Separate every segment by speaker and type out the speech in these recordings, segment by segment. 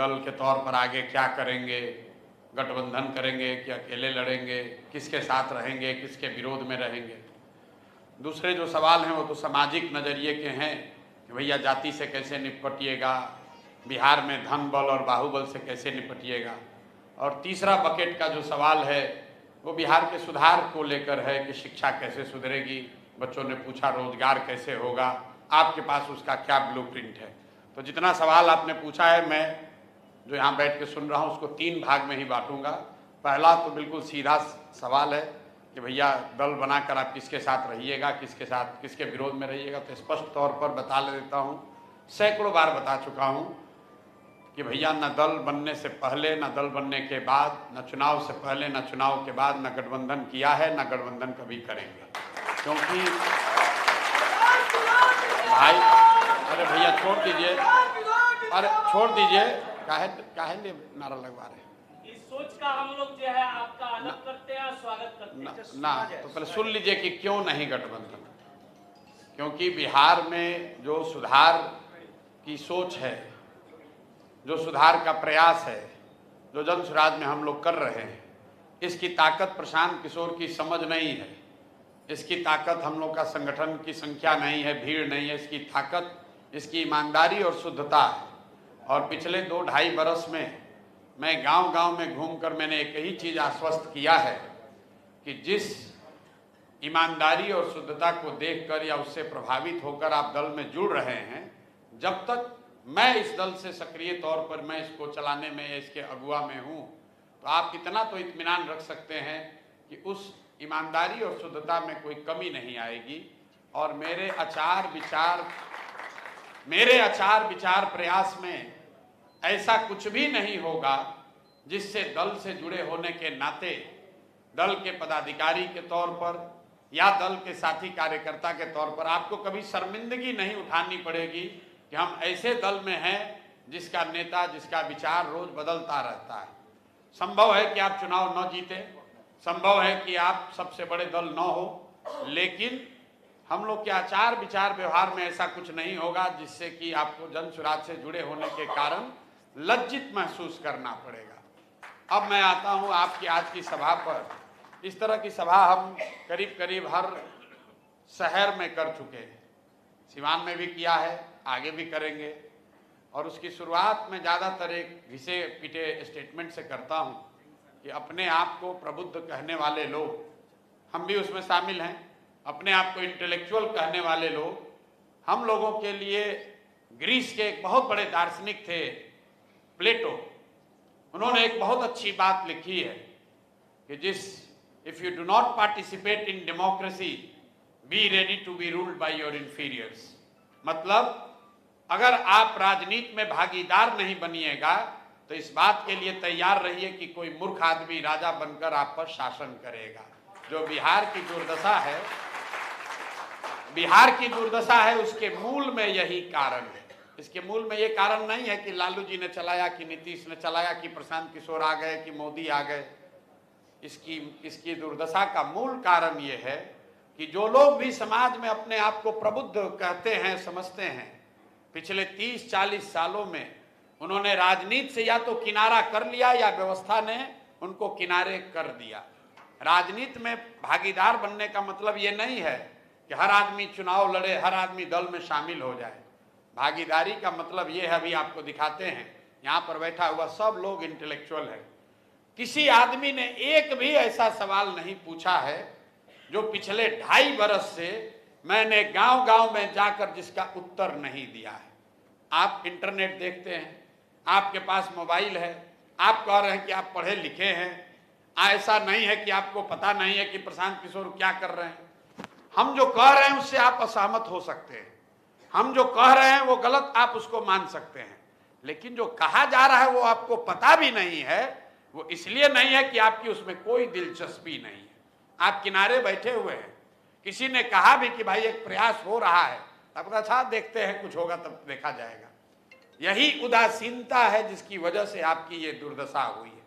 Speaker 1: दल के तौर पर आगे क्या करेंगे, गठबंधन करेंगे कि अकेले लड़ेंगे, किसके साथ रहेंगे, किसके विरोध में रहेंगे। दूसरे जो सवाल हैं वो तो सामाजिक नज़रिए के हैं कि भैया जाति से कैसे निपटिएगा, बिहार में धन बल और बाहुबल से कैसे निपटिएगा। और तीसरा बकेट का जो सवाल है वो बिहार के सुधार को लेकर है कि शिक्षा कैसे सुधरेगी, बच्चों ने पूछा रोजगार कैसे होगा, आपके पास उसका क्या ब्लूप्रिंट है। तो जितना सवाल आपने पूछा है मैं जो यहाँ बैठ के सुन रहा हूँ उसको 3 भाग में ही बांटूंगा। पहला तो बिल्कुल सीधा सवाल है कि भैया दल बनाकर आप किसके साथ रहिएगा, किसके साथ किसके विरोध में रहिएगा। तो स्पष्ट तौर पर बता देता हूँ, सैकड़ों बार बता चुका हूँ कि भैया न दल बनने से पहले, न दल बनने के बाद, न चुनाव से पहले, न चुनाव के बाद, न गठबंधन किया है, न गठबंधन कभी करेंगे। क्योंकि भाई, अरे भैया छोड़ दीजिए, अरे छोड़ दीजिए, काहे लिए नारा लगवा रहे हैं।
Speaker 2: इस सोच का हम लोग जो है आपका आदर करते हैं और स्वागत करते हैं
Speaker 1: ना तो पहले सुन लीजिए कि क्यों नहीं गठबंधन। क्योंकि बिहार में जो सुधार की सोच है, जो सुधार का प्रयास है, जो जन स्वराज में हम लोग कर रहे हैं, इसकी ताकत प्रशांत किशोर की समझ नहीं है, इसकी ताकत हम लोग का संगठन की संख्या नहीं है, भीड़ नहीं है, इसकी ताकत इसकी ईमानदारी और शुद्धता है। और पिछले 2-2.5 बरस में मैं गांव-गांव में घूमकर मैंने एक ही चीज़ आश्वस्त किया है कि जिस ईमानदारी और शुद्धता को देखकर या उससे प्रभावित होकर आप दल में जुड़ रहे हैं, जब तक मैं इस दल से सक्रिय तौर पर मैं इसको चलाने में, इसके अगुवा में हूँ, तो आप इतना तो इत्मीनान रख सकते हैं कि उस ईमानदारी और शुद्धता में कोई कमी नहीं आएगी। और मेरे आचार विचार प्रयास में ऐसा कुछ भी नहीं होगा जिससे दल से जुड़े होने के नाते दल के पदाधिकारी के तौर पर या दल के साथी कार्यकर्ता के तौर पर आपको कभी शर्मिंदगी नहीं उठानी पड़ेगी कि हम ऐसे दल में हैं जिसका नेता, जिसका विचार रोज बदलता रहता है। संभव है कि आप चुनाव न जीते, संभव है कि आप सबसे बड़े दल न हो, लेकिन हम लोग के आचार विचार व्यवहार में ऐसा कुछ नहीं होगा जिससे कि आपको जन स्वराज से जुड़े होने के कारण लज्जित महसूस करना पड़ेगा। अब मैं आता हूं आपकी आज की सभा पर। इस तरह की सभा हम करीब करीब हर शहर में कर चुके हैं, सिवान में भी किया है, आगे भी करेंगे। और उसकी शुरुआत में ज़्यादातर एक घिसे पिटे स्टेटमेंट से करता हूं कि अपने आप को प्रबुद्ध कहने वाले लोग, हम भी उसमें शामिल हैं, अपने आप को इंटेलेक्चुअल कहने वाले लोग, हम लोगों के लिए ग्रीस के एक बहुत बड़े दार्शनिक थे प्लेटो, उन्होंने एक बहुत अच्छी बात लिखी है कि if you do not participate in democracy be ready to be ruled by your inferiors. मतलब अगर आप राजनीति में भागीदार नहीं बनिएगा तो इस बात के लिए तैयार रहिए कि कोई मूर्ख आदमी राजा बनकर आप पर शासन करेगा। जो बिहार की दुर्दशा है उसके मूल में यही कारण है। इसके मूल में ये कारण नहीं है कि लालू जी ने चलाया, कि नीतीश ने चलाया, कि प्रशांत किशोर आ गए, कि मोदी आ गए। इसकी दुर्दशा का मूल कारण ये है कि जो लोग भी समाज में अपने आप को प्रबुद्ध कहते हैं, समझते हैं, पिछले 30-40 सालों में उन्होंने राजनीति से या तो किनारा कर लिया या व्यवस्था ने उनको किनारे कर दिया। राजनीति में भागीदार बनने का मतलब ये नहीं है कि हर आदमी चुनाव लड़े, हर आदमी दल में शामिल हो जाए। भागीदारी का मतलब ये है, अभी आपको दिखाते हैं, यहाँ पर बैठा हुआ सब लोग इंटेलेक्चुअल है। किसी आदमी ने एक भी ऐसा सवाल नहीं पूछा है जो पिछले 2.5 बरस से मैंने गांव-गांव में जाकर जिसका उत्तर नहीं दिया है। आप इंटरनेट देखते हैं, आपके पास मोबाइल है, आप कह रहे हैं कि आप पढ़े लिखे हैं, ऐसा नहीं है कि आपको पता नहीं है कि प्रशांत किशोर क्या कर रहे हैं। हम जो कह रहे हैं उससे आप असहमत हो सकते हैं, हम जो कह रहे हैं वो गलत, आप उसको मान सकते हैं, लेकिन जो कहा जा रहा है वो आपको पता भी नहीं है। वो इसलिए नहीं है कि आपकी उसमें कोई दिलचस्पी नहीं है, आप किनारे बैठे हुए हैं। किसी ने कहा भी कि भाई एक प्रयास हो रहा है, तब अच्छा देखते हैं, कुछ होगा तब देखा जाएगा। यही उदासीनता है जिसकी वजह से आपकी ये दुर्दशा हुई है।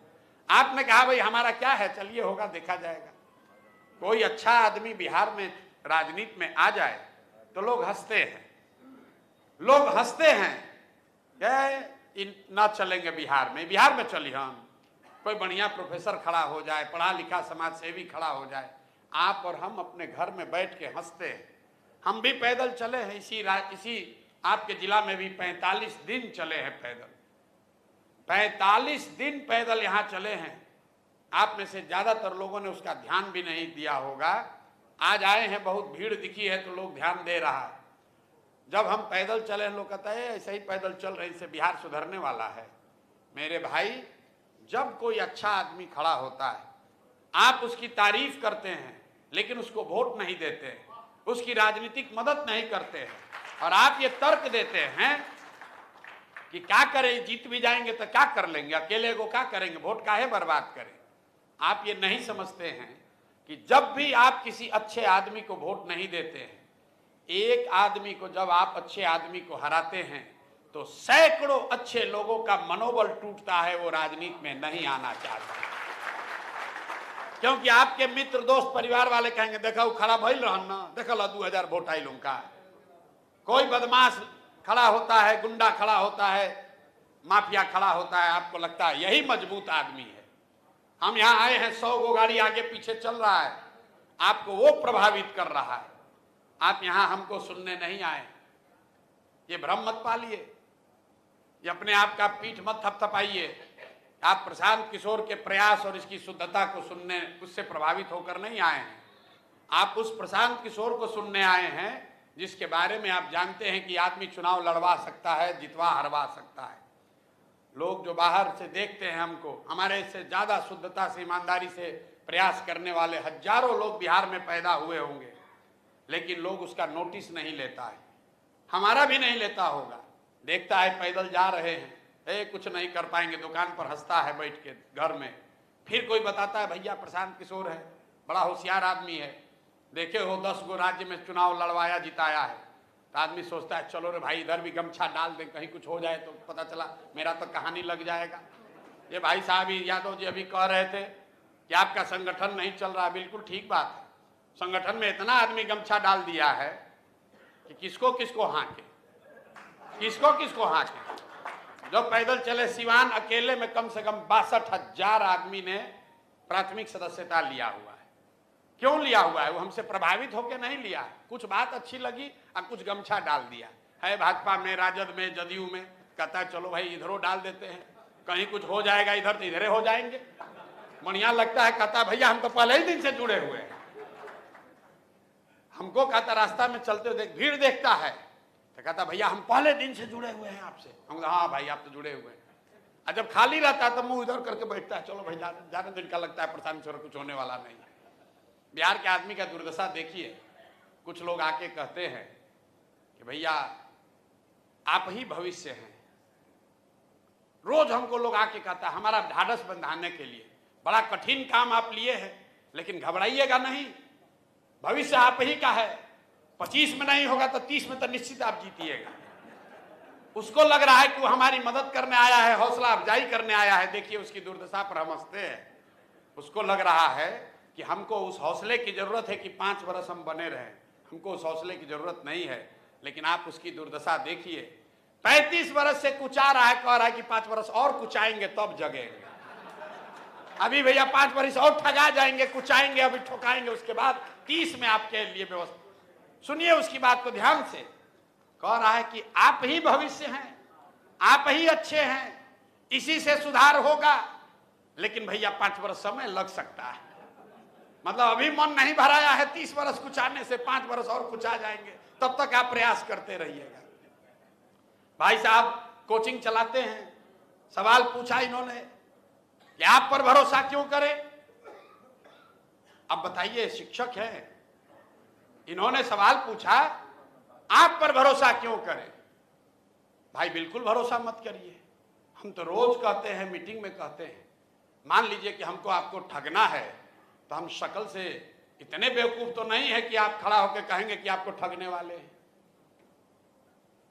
Speaker 1: आपने कहा भाई हमारा क्या है, चलिए होगा देखा जाएगा। कोई अच्छा आदमी बिहार में राजनीति में आ जाए तो लोग हंसते हैं, न चलेंगे बिहार में चली हम, कोई बढ़िया प्रोफेसर खड़ा हो जाए, पढ़ा लिखा समाज सेवी खड़ा हो जाए, आप और हम अपने घर में बैठ के हंसते हैं। हम भी पैदल चले हैं, इसी आपके जिला में भी 45 दिन चले हैं पैदल, 45 दिन पैदल यहाँ चले हैं। आप में से ज्यादातर लोगों ने उसका ध्यान भी नहीं दिया होगा। आज आए हैं, बहुत भीड़ दिखी है तो लोग ध्यान दे रहा है। जब हम पैदल चले हैं, लोग कहते हैं ऐसे ही पैदल चल रहे, इससे बिहार सुधरने वाला है। मेरे भाई, जब कोई अच्छा आदमी खड़ा होता है, आप उसकी तारीफ करते हैं लेकिन उसको वोट नहीं देते, उसकी राजनीतिक मदद नहीं करते हैं, और आप ये तर्क देते हैं कि क्या करें, जीत भी जाएंगे तो क्या कर लेंगे, अकेले को क्या करेंगे, वोट काहे बर्बाद करें। आप ये नहीं समझते हैं कि जब भी आप किसी अच्छे आदमी को वोट नहीं देते हैं, एक आदमी को जब आप अच्छे आदमी को हराते हैं तो सैकड़ों अच्छे लोगों का मनोबल टूटता है, वो राजनीति में नहीं आना चाहता, क्योंकि आपके मित्र दोस्त परिवार वाले कहेंगे देखा वो खड़ा भइल रहन ना, देखल 2000 वोट आई लोग का। कोई बदमाश खड़ा होता है, गुंडा खड़ा होता है, माफिया खड़ा होता है, आपको लगता है यही मजबूत आदमी है। हम यहाँ आए हैं, 100 गो गाड़ी आगे पीछे चल रहा है, आपको वो प्रभावित कर रहा है। आप यहाँ हमको सुनने नहीं आए, ये भ्रम मत पालिए, ये अपने आप का पीठ मत थपथपाइए। आप प्रशांत किशोर के प्रयास और इसकी शुद्धता को सुनने, उससे प्रभावित होकर नहीं आए हैं। आप उस प्रशांत किशोर को सुनने आए हैं जिसके बारे में आप जानते हैं कि आदमी चुनाव लड़वा सकता है, जितवा हरवा सकता है। लोग जो बाहर से देखते हैं हमको, हमारे से ज्यादा शुद्धता से, ईमानदारी से प्रयास करने वाले हजारों लोग बिहार में पैदा हुए होंगे, लेकिन लोग उसका नोटिस नहीं लेता है, हमारा भी नहीं लेता होगा। देखता है पैदल जा रहे हैं, कुछ नहीं कर पाएंगे, दुकान पर हंसता है बैठ के घर में। फिर कोई बताता है भैया प्रशांत किशोर है, बड़ा होशियार आदमी है, देखे हो 10 गो राज्य में चुनाव लड़वाया, जिताया है। तो आदमी सोचता है चलो रे भाई इधर भी गमछा डाल दें, कहीं कुछ हो जाए तो पता चला मेरा तो कहानी लग जाएगा। ये भाई साहब यादव जी अभी कह रहे थे कि आपका संगठन नहीं चल रहा, बिल्कुल ठीक बात है। संगठन में इतना आदमी गमछा डाल दिया है कि किसको किसको हाँके, किसको किसको हाँके। जब पैदल चले सिवान अकेले में कम से कम 62,000 आदमी ने प्राथमिक सदस्यता लिया हुआ है। क्यों लिया हुआ है? वो हमसे प्रभावित होकर नहीं लिया है, कुछ बात अच्छी लगी और कुछ गमछा डाल दिया है। भाजपा में, राजद में, जदयू में, कहता है चलो भाई इधरों डाल देते हैं, कहीं कुछ हो जाएगा इधर तो इधरे हो जाएंगे, बढ़िया लगता है। कहता भैया हम तो पहले ही दिन से जुड़े हुए हैं। हमको कहता रास्ता में चलते देख भीड़ देखता है तो कहता भैया हम पहले दिन से जुड़े हुए हैं आपसे। हम हाँ भाई आप तो जुड़े हुए हैं। जब खाली रहता है तो मुंह इधर करके बैठता है, चलो भाई जाने दिन का लगता है प्रशांत किशोर कुछ होने वाला नहीं है। बिहार के आदमी का दुर्दशा देखिए, कुछ लोग आके कहते हैं कि भैया आप ही भविष्य हैं। रोज हमको लोग आके कहता है हमारा ढाढ़स बंधाने के लिए, बड़ा कठिन काम आप लिए हैं लेकिन घबराइएगा नहीं, भविष्य आप ही का है। 25 में नहीं होगा तो 30 में तो निश्चित आप जीतिएगा। उसको लग रहा है कि वो हमारी मदद करने आया है, हौसला अफजाई करने आया है। देखिए उसकी दुर्दशा पर हम हंसते हैं। उसको लग रहा है कि हमको उस हौसले की जरूरत है कि 5 वर्ष हम बने रहें, हमको उस हौसले की जरूरत नहीं है। लेकिन आप उसकी दुर्दशा देखिए, 35 वर्ष से कुचा रहा है, कह रहा है कि 5 वर्ष और कुचाएंगे तब जगेंगे। अभी भैया 5 वर्ष और ठगा जाएंगे, कुचाएंगे, अभी ठोकाएंगे, उसके बाद 30 में आपके लिए व्यवस्था। सुनिए उसकी बात को ध्यान से। कह रहा है कि आप ही भविष्य हैं, आप ही अच्छे हैं, इसी से सुधार होगा। लेकिन भैया 5 वर्ष समय लग सकता है, मतलब अभी मन नहीं भराया है 30 वर्ष कुचाने से, 5 वर्ष और कुचा जाएंगे, तब तक आप प्रयास करते रहिएगा। भाई साहब कोचिंग चलाते हैं, सवाल पूछा इन्होंने कि आप पर भरोसा क्यों करें। अब बताइए, शिक्षक हैं, इन्होंने सवाल पूछा आप पर भरोसा क्यों करें। भाई बिल्कुल भरोसा मत करिए। हम तो रोज कहते हैं, मीटिंग में कहते हैं, मान लीजिए कि हमको आपको ठगना है तो हम शक्ल से इतने बेवकूफ तो नहीं है कि आप खड़ा होकर कहेंगे कि आपको ठगने वाले हैं।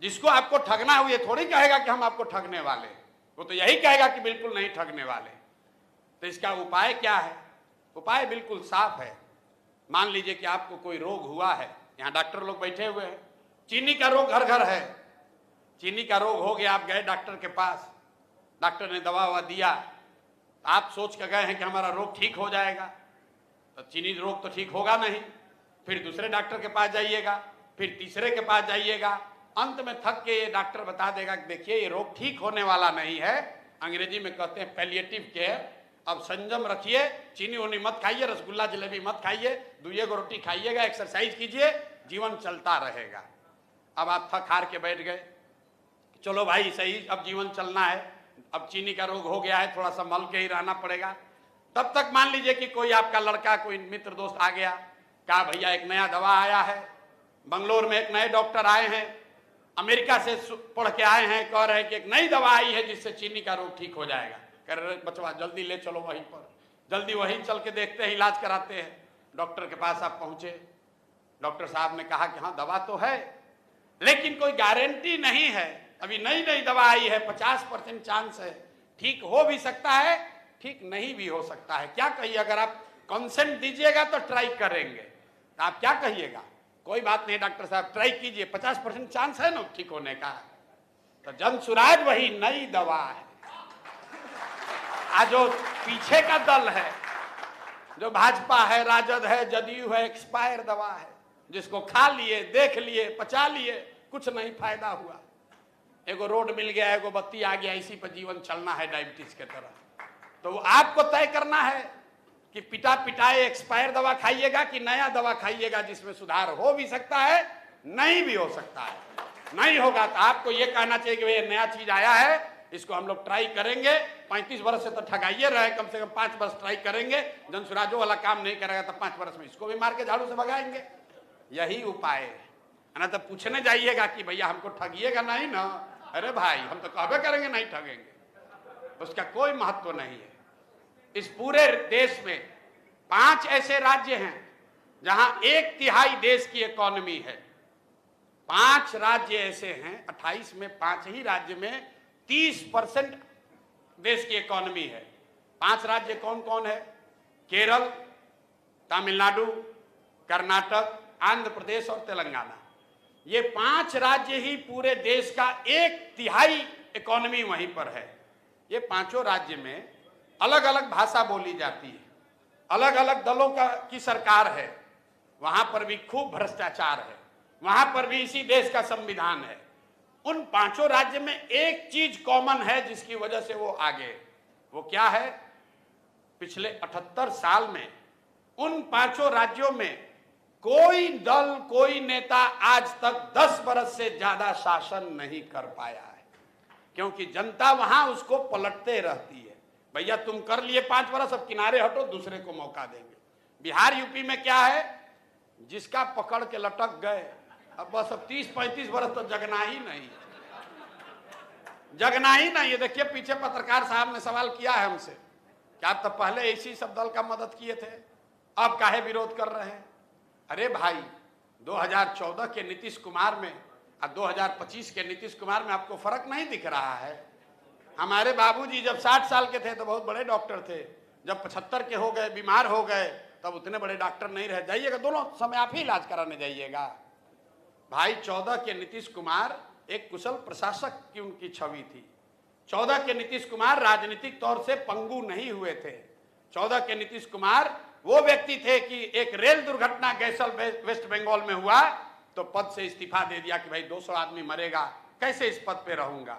Speaker 1: जिसको आपको ठगना है ये थोड़ी कहेगा कि हम आपको ठगने वाले हैं, वो तो यही कहेगा कि बिल्कुल नहीं ठगने वाले। तो इसका उपाय क्या है? उपाय बिल्कुल साफ है। मान लीजिए कि आपको कोई रोग हुआ है, यहाँ डॉक्टर लोग बैठे हुए हैं, चीनी का रोग घर घर है, चीनी का रोग हो गया, आप गए डॉक्टर के पास, डॉक्टर ने दवा ववा दिया, आप सोच के गए हैं कि हमारा रोग ठीक हो जाएगा, तो चीनी रोग तो ठीक होगा नहीं। फिर दूसरे डॉक्टर के पास जाइएगा, फिर तीसरे के पास जाइएगा, अंत में थक के ये डॉक्टर बता देगा कि देखिए ये रोग ठीक होने वाला नहीं है, अंग्रेजी में कहते हैं पैलिएटिव केयर, अब संयम रखिए, चीनी उनी मत खाइए, रसगुल्ला जलेबी मत खाइए, 2 रोटी खाइएगा, एक्सरसाइज कीजिए, जीवन चलता रहेगा। अब आप थक हार के बैठ गए, चलो भाई सही, अब जीवन चलना है, अब चीनी का रोग हो गया है, थोड़ा सा मल के ही रहना पड़ेगा। तब तक मान लीजिए कि कोई आपका लड़का, कोई मित्र दोस्त आ गया, कहा भैया एक नया दवा आया है, बंगलोर में एक नए डॉक्टर आए हैं, अमेरिका से पढ़ के आए हैं, कह रहे हैं कि एक नई दवा आई है जिससे चीनी का रोग ठीक हो जाएगा। कह रहे बचवा जल्दी ले चलो वहीं पर, जल्दी वहीं चल के देखते हैं, इलाज कराते हैं। डॉक्टर के पास आप पहुंचे, डॉक्टर साहब ने कहा कि हाँ दवा तो है, लेकिन कोई गारंटी नहीं है, अभी नई नई दवा आई है, 50% चांस है, ठीक हो भी सकता है, ठीक नहीं भी हो सकता है। क्या कहिए, अगर आप कंसेंट दीजिएगा तो ट्राई करेंगे, तो आप क्या कहिएगा? कोई बात नहीं डॉक्टर साहब, ट्राई कीजिए, 50% चांस है ना ठीक होने का। तो जनसुराज वही नई दवा है। आज जो पीछे का दल है, जो भाजपा है, राजद है, जदयू है, एक्सपायर दवा है, जिसको खा लिए, देख लिए, पचा लिए, कुछ नहीं फायदा हुआ। एगो रोड मिल गया, एगो बत्ती आ गया, इसी पर जीवन चलना है डायबिटीज के तरह। तो आपको तय करना है कि पिटा पिटाए एक्सपायर दवा खाइएगा कि नया दवा खाइएगा जिसमें सुधार हो भी सकता है, नहीं भी हो सकता है। नहीं होगा तो आपको ये कहना चाहिए कि ये नया चीज आया है, इसको हम लोग ट्राई करेंगे, 35 वर्ष से तो ठगाइए रहे, कम से कम 5 वर्ष ट्राई करेंगे, जनसुराजो वाला काम नहीं करेगा तो 5 वर्ष में इसको भी मार के झाड़ू से भगाएंगे। यही उपाय है ना। तो पूछने जाइएगा कि भैया हमको ठगिएगा नहीं ना, अरे भाई हम तो कहबे करेंगे नहीं ठगेंगे, उसका कोई महत्व नहीं है। इस पूरे देश में 5 ऐसे राज्य हैं जहां 1/3 देश की इकोनॉमी है। 5 राज्य ऐसे हैं, 28 में 5 ही राज्य में 30% देश की इकोनॉमी है। 5 राज्य कौन कौन है? केरल, तमिलनाडु, कर्नाटक, आंध्र प्रदेश और तेलंगाना। ये 5 राज्य ही पूरे देश का 1/3 इकोनॉमी वहीं पर है। ये 5 राज्य में अलग अलग भाषा बोली जाती है, अलग अलग दलों की सरकार है, वहां पर भी खूब भ्रष्टाचार है, वहां पर भी इसी देश का संविधान है। उन 5 राज्य में एक चीज कॉमन है जिसकी वजह से वो आगे, वो क्या है? पिछले 78 साल में उन 5 राज्यों में कोई दल, कोई नेता आज तक 10 बरस से ज्यादा शासन नहीं कर पाया है, क्योंकि जनता वहां उसको पलटते रहती है। भैया तुम कर लिए 5 बरस, अब किनारे हटो, दूसरे को मौका देंगे। बिहार यूपी में क्या है? जिसका पकड़ के लटक गए, अब बस अब 30-35 बरस तो जगना ही नहीं है, जगना ही नहीं है। देखिए पीछे पत्रकार साहब ने सवाल किया है हमसे कि आप तो पहले इसी सब दल का मदद किए थे, अब काहे विरोध कर रहे हैं? अरे भाई 2014 के नीतीश कुमार में और 2025 के नीतीश कुमार में आपको फर्क नहीं दिख रहा है? हमारे बाबूजी जब 60 साल के थे तो बहुत बड़े डॉक्टर थे, जब 75 के हो गए, बीमार हो गए, तब उतने बड़े डॉक्टर नहीं रह जाइएगा, दोनों समय आप ही इलाज कराने जाइएगा। भाई 14 के नीतीश कुमार एक कुशल प्रशासक की उनकी छवि थी। 14 के नीतीश कुमार राजनीतिक तौर से पंगु नहीं हुए थे। 14 के नीतीश कुमार वो व्यक्ति थे कि एक रेल दुर्घटना गैसल वेस्ट बंगाल में हुआ तो पद से इस्तीफा दे दिया कि भाई 200 आदमी मरेगा, कैसे इस पद पे रहूंगा।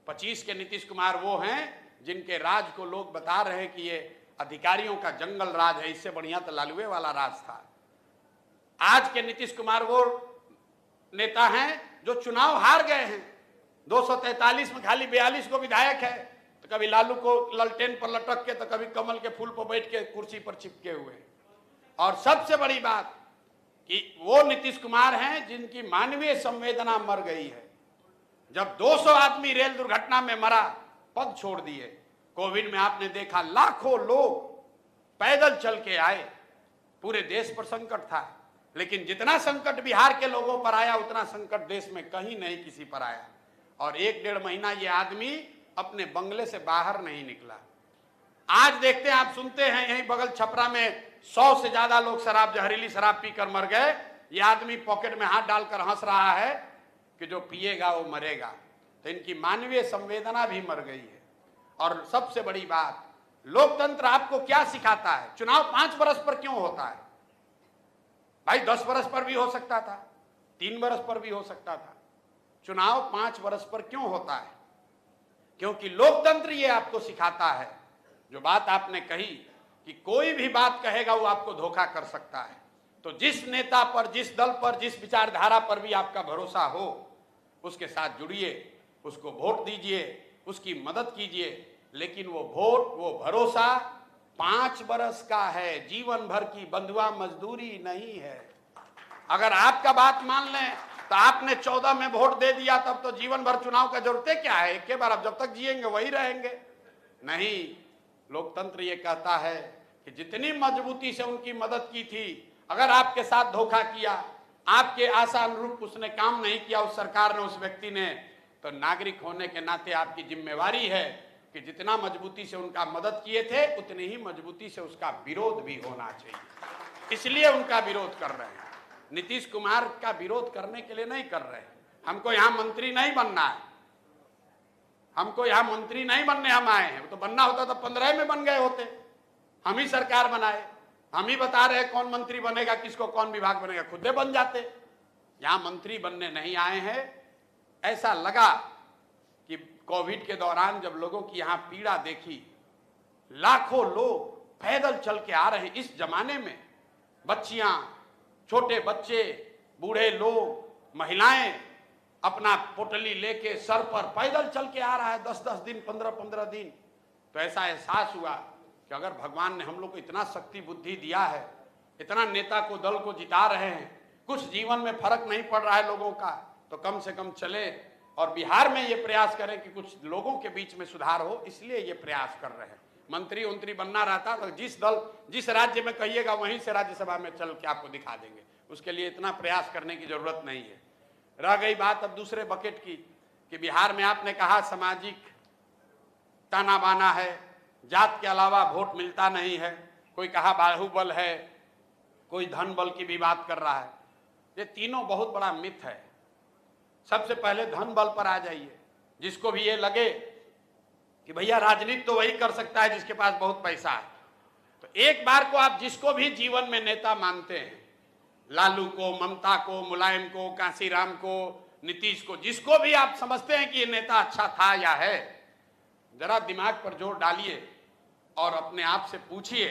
Speaker 1: 25 के नीतीश कुमार वो हैं जिनके राज को लोग बता रहे हैं कि ये अधिकारियों का जंगल राज है, इससे बढ़िया तो लालुए वाला राज था। आज के नीतीश कुमार वो नेता हैं जो चुनाव हार गए हैं। 243 में खाली 42 को विधायक है, तो कभी लालू को ललटेन पर लटक के, तो कभी कमल के फूल पर बैठ के कुर्सी पर चिपके हुए। और सबसे बड़ी बात कि वो नीतीश कुमार हैं जिनकी मानवीय संवेदना मर गई है। जब 200 आदमी रेल दुर्घटना में मरा, पद छोड़ दिए। कोविड में आपने देखा लाखों लोग पैदल चल के आए, पूरे देश पर संकट था, लेकिन जितना संकट बिहार के लोगों पर आया उतना संकट देश में कहीं नहीं किसी पर आया। और 1-1.5 महीना ये आदमी अपने बंगले से बाहर नहीं निकला। आज देखते हैं, आप सुनते हैं यहीं बगल छपरा में 100 से ज्यादा लोग शराब, जहरीली शराब पीकर मर गए। ये आदमी पॉकेट में हाथ डालकर हंस रहा है कि जो पिएगा वो मरेगा। तो इनकी मानवीय संवेदना भी मर गई है। और सबसे बड़ी बात, लोकतंत्र आपको क्या सिखाता है? चुनाव 5 वर्ष पर क्यों होता है भाई? 10 वर्ष पर भी हो सकता था, 3 वर्ष पर भी हो सकता था। चुनाव 5 वर्ष पर क्यों होता है? क्योंकि लोकतंत्र ये आपको सिखाता है, जो बात आपने कही कि कोई भी बात कहेगा वो आपको धोखा कर सकता है। तो जिस नेता पर, जिस दल पर, जिस विचारधारा पर भी आपका भरोसा हो, उसके साथ जुड़िए, उसको वोट दीजिए, उसकी मदद कीजिए। लेकिन वो वोट, वो भरोसा 5 वर्ष का है, जीवन भर की बंधुआ मजदूरी नहीं है। अगर आपका बात मान लें तो आपने 14 में वोट दे दिया, तब तो जीवन भर चुनाव का जरूरत क्या है? एक बार आप जब तक जिएंगे वही रहेंगे। नहीं, लोकतंत्र ये कहता है कि जितनी मजबूती से उनकी मदद की थी, अगर आपके साथ धोखा किया, आपके आशा अनुरूप उसने काम नहीं किया, उस सरकार ने, उस व्यक्ति ने, तो नागरिक होने के नाते आपकी जिम्मेवारी है कि जितना मजबूती से उनका मदद किए थे, उतनी ही मजबूती से उसका विरोध भी होना चाहिए। इसलिए उनका विरोध कर रहे हैं। नीतीश कुमार का विरोध करने के लिए नहीं कर रहे हैं। हमको यहां मंत्री नहीं बनना है, हमको यहां मंत्री नहीं बनने हम आए हैं। तो बनना होता तो 15 में बन गए होते। हम ही सरकार बनाए, हम ही बता रहे कौन मंत्री बनेगा, किसको कौन विभाग बनेगा, खुदे बन जाते। यहां मंत्री बनने नहीं आए हैं। ऐसा लगा कि कोविड के दौरान जब लोगों की यहां पीड़ा देखी, लाखों लोग पैदल चल के आ रहे हैं। इस जमाने में बच्चियां, छोटे बच्चे, बूढ़े लोग, महिलाएं अपना पोटली लेके सर पर पैदल चल के आ रहा है, 10-10 दिन, 15-15 दिन। तो ऐसा एहसास हुआ कि अगर भगवान ने हम लोग को इतना शक्ति बुद्धि दिया है, इतना नेता को, दल को जिता रहे हैं, कुछ जीवन में फर्क नहीं पड़ रहा है लोगों का, तो कम से कम चले और बिहार में ये प्रयास करें कि कुछ लोगों के बीच में सुधार हो। इसलिए ये प्रयास कर रहे हैं। मंत्री उंत्री बनना रहता तो जिस दल, जिस राज्य में कहिएगा वहीं से राज्यसभा में चल के आपको दिखा देंगे। उसके लिए इतना प्रयास करने की जरूरत नहीं है। रह गई बात अब दूसरे बकेट की कि बिहार में आपने कहा सामाजिक ताना बाना है, जात के अलावा वोट मिलता नहीं है, कोई कहा बाहुबल है, कोई धन बल की भी बात कर रहा है। ये तीनों बहुत बड़ा मिथ है। सबसे पहले धन बल पर आ जाइए। जिसको भी ये लगे कि भैया राजनीति तो वही कर सकता है जिसके पास बहुत पैसा है, तो एक बार को आप जिसको भी जीवन में नेता मानते हैं, लालू को, ममता को, मुलायम को, कांसीराम को, नीतीश को, जिसको भी आप समझते हैं कि ये नेता अच्छा था या है, जरा दिमाग पर जोर डालिए और अपने आप से पूछिए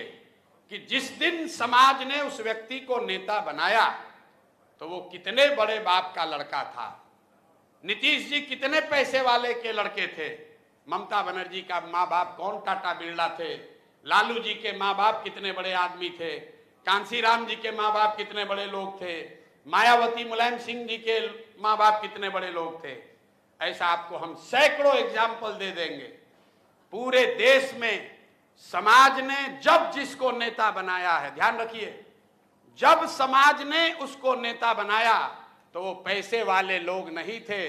Speaker 1: कि जिस दिन समाज ने उस व्यक्ति को नेता बनाया तो वो कितने बड़े बाप का लड़का था। नीतीश जी कितने पैसे वाले के लड़के थे। ममता बनर्जी का माँ बाप कौन टाटा बिरला थे। लालू जी के माँ बाप कितने बड़े आदमी थे। कांसीराम जी के माँ बाप कितने बड़े लोग थे। मायावती, मुलायम सिंह जी के माँ बाप कितने बड़े लोग थे। ऐसा आपको हम सैकड़ों एग्जाम्पल दे देंगे। पूरे देश में समाज ने जब जिसको नेता बनाया है, ध्यान रखिए, जब समाज ने उसको नेता बनाया तो वो पैसे वाले लोग नहीं थे।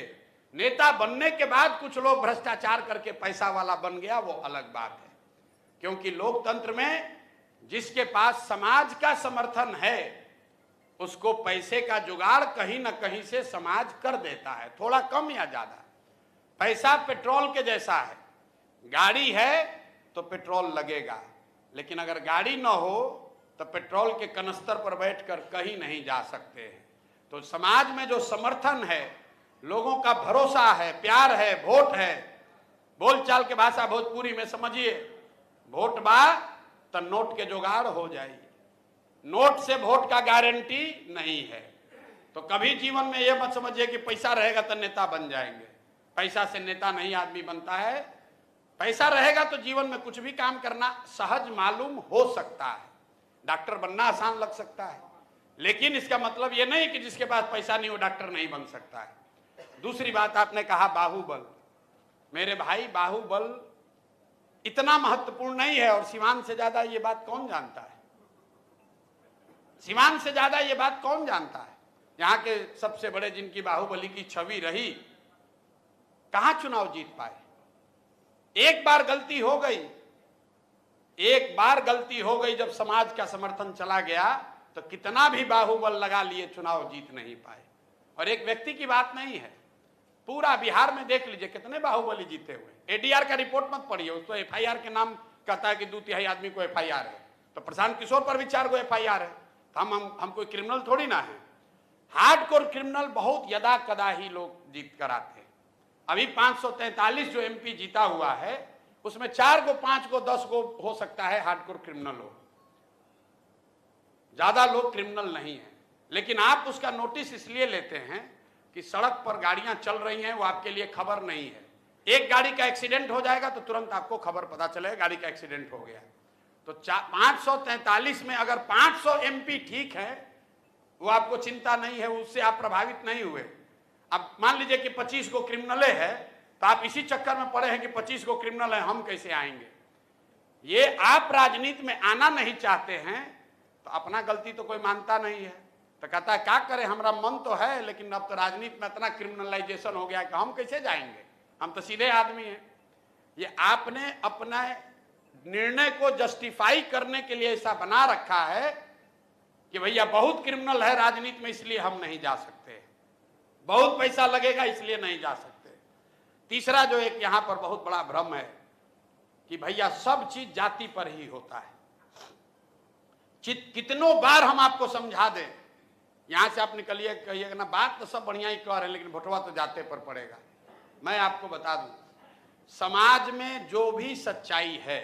Speaker 1: नेता बनने के बाद कुछ लोग भ्रष्टाचार करके पैसा वाला बन गया, वो अलग बात है। क्योंकि लोकतंत्र में जिसके पास समाज का समर्थन है उसको पैसे का जुगाड़ कहीं ना कहीं से समाज कर देता है, थोड़ा कम या ज्यादा। पैसा पेट्रोल के जैसा है, गाड़ी है तो पेट्रोल लगेगा, लेकिन अगर गाड़ी ना हो तो पेट्रोल के कनस्तर पर बैठकर कहीं नहीं जा सकते हैं। तो समाज में जो समर्थन है, लोगों का भरोसा है, प्यार है, वोट है, बोलचाल के भाषा भोजपुरी में समझिए, वोट बा तो नोट के जुगाड़ हो जाए। नोट से वोट का गारंटी नहीं है। तो कभी जीवन में यह मत समझिए कि पैसा रहेगा तो नेता बन जाएंगे। पैसा से नेता नहीं आदमी बनता है। पैसा रहेगा तो जीवन में कुछ भी काम करना सहज मालूम हो सकता है। डॉक्टर बनना आसान लग सकता है, लेकिन इसका मतलब यह नहीं कि जिसके पास पैसा नहीं वो डॉक्टर नहीं बन सकता है। दूसरी बात आपने कहा बाहुबल। मेरे भाई, बाहुबल इतना महत्वपूर्ण नहीं है। और सिवान से ज्यादा ये बात कौन जानता है? सिवान से ज्यादा ये बात कौन जानता है? यहाँ के सबसे बड़े जिनकी बाहुबली की छवि रही, कहां चुनाव जीत पाए? एक बार गलती हो गई, एक बार गलती हो गई, जब समाज का समर्थन चला गया तो कितना भी बाहुबल लगा लिए चुनाव जीत नहीं पाए। और एक व्यक्ति की बात नहीं है, पूरा बिहार में देख लीजिए कितने बाहुबली जीते हुए। एडीआर का रिपोर्ट मत पढ़िए, उस तो एफआईआर के नाम कहता है कि 2/3 आदमी को एफआईआर है, तो प्रशांत किशोर पर भी 4 गो एफआईआर है। तो हम कोई क्रिमिनल थोड़ी ना है। हार्डकोर क्रिमिनल बहुत यदा कदा ही लोग जीत कर आते हैं। अभी 543 जो एमपी जीता हुआ है उसमें 4 गो 5 गो 10 गो हो सकता है हार्डकोर क्रिमिनल हो, ज्यादा लोग क्रिमिनल नहीं है। लेकिन आप उसका नोटिस इसलिए लेते हैं कि सड़क पर गाड़ियां चल रही हैं, वो आपके लिए खबर नहीं है। एक गाड़ी का एक्सीडेंट हो जाएगा तो तुरंत आपको खबर पता चलेगा गाड़ी का एक्सीडेंट हो गया। तो 543 में अगर 500 एमपी ठीक है, वो आपको चिंता नहीं है, उससे आप प्रभावित नहीं हुए। अब मान लीजिए कि 25 को क्रिमिनले है, तो आप इसी चक्कर में पड़े हैं कि 25 को क्रिमिनल है, हम कैसे आएंगे। ये आप राजनीति में आना नहीं चाहते हैं तो अपना गलती तो कोई मानता नहीं है, तो कहता है क्या करें, हमारा मन तो है लेकिन अब तो राजनीति में इतना क्रिमिनलाइजेशन हो गया कि हम कैसे जाएंगे, हम तो सीधे आदमी हैं। ये आपने अपना निर्णय को जस्टिफाई करने के लिए ऐसा बना रखा है कि भैया बहुत क्रिमिनल है राजनीति में इसलिए हम नहीं जा सकते, बहुत पैसा लगेगा इसलिए नहीं जा सकते। तीसरा जो एक यहां पर बहुत बड़ा भ्रम है कि भैया सब चीज जाति पर ही होता है। कितनों बार हम आपको समझा दें, यहां से आप निकलिए कहिएगा ना बात तो सब बढ़िया ही कह रहे हैं लेकिन भोटवा तो जाते पर पड़ेगा। मैं आपको बता दूं, समाज में जो भी सच्चाई है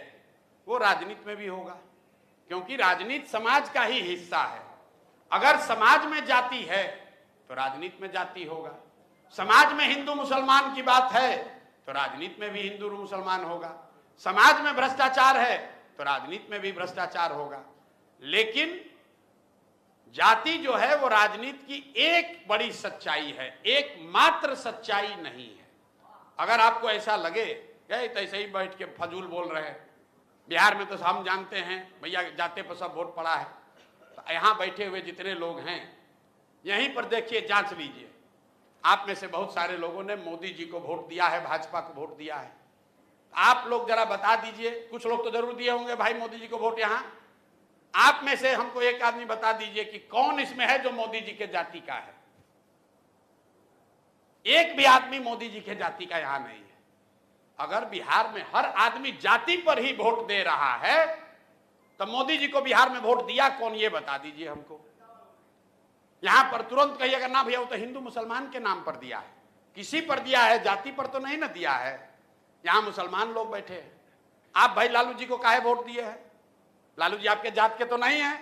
Speaker 1: वो राजनीति में भी होगा, क्योंकि राजनीति समाज का ही हिस्सा है। अगर समाज में जाति है तो राजनीति में जाति होगा। समाज में हिंदू मुसलमान की बात है तो राजनीति में भी हिंदू मुसलमान होगा। समाज में भ्रष्टाचार है तो राजनीति में भी भ्रष्टाचार होगा। लेकिन जाति जो है वो राजनीति की एक बड़ी सच्चाई है, एकमात्र सच्चाई नहीं है। अगर आपको ऐसा लगे तो ऐसे ही बैठ के फजूल बोल रहे हैं, बिहार में तो हम जानते हैं भैया जाते पर सब वोट पड़ा है। तो यहाँ बैठे हुए जितने लोग हैं यहीं पर देखिए, जांच लीजिए, आप में से बहुत सारे लोगों ने मोदी जी को वोट दिया है, भाजपा को वोट दिया है। आप लोग जरा बता दीजिए, कुछ लोग तो जरूर दिए होंगे भाई मोदी जी को वोट। यहाँ आप में से हमको एक आदमी बता दीजिए कि कौन इसमें है जो मोदी जी के जाति का है। एक भी आदमी मोदी जी के जाति का यहां नहीं है। अगर बिहार में हर आदमी जाति पर ही वोट दे रहा है तो मोदी जी को बिहार में वोट दिया कौन, ये बता दीजिए हमको। यहां पर तुरंत कहिएगा ना भैया वो तो हिंदू मुसलमान के नाम पर दिया है, किसी पर दिया है, जाति पर तो नहीं ना दिया है। यहां मुसलमान लोग बैठे हैं, आप भाई लालू जी को काहे वोट दिए हैं, लालू जी आपके जात के तो नहीं है।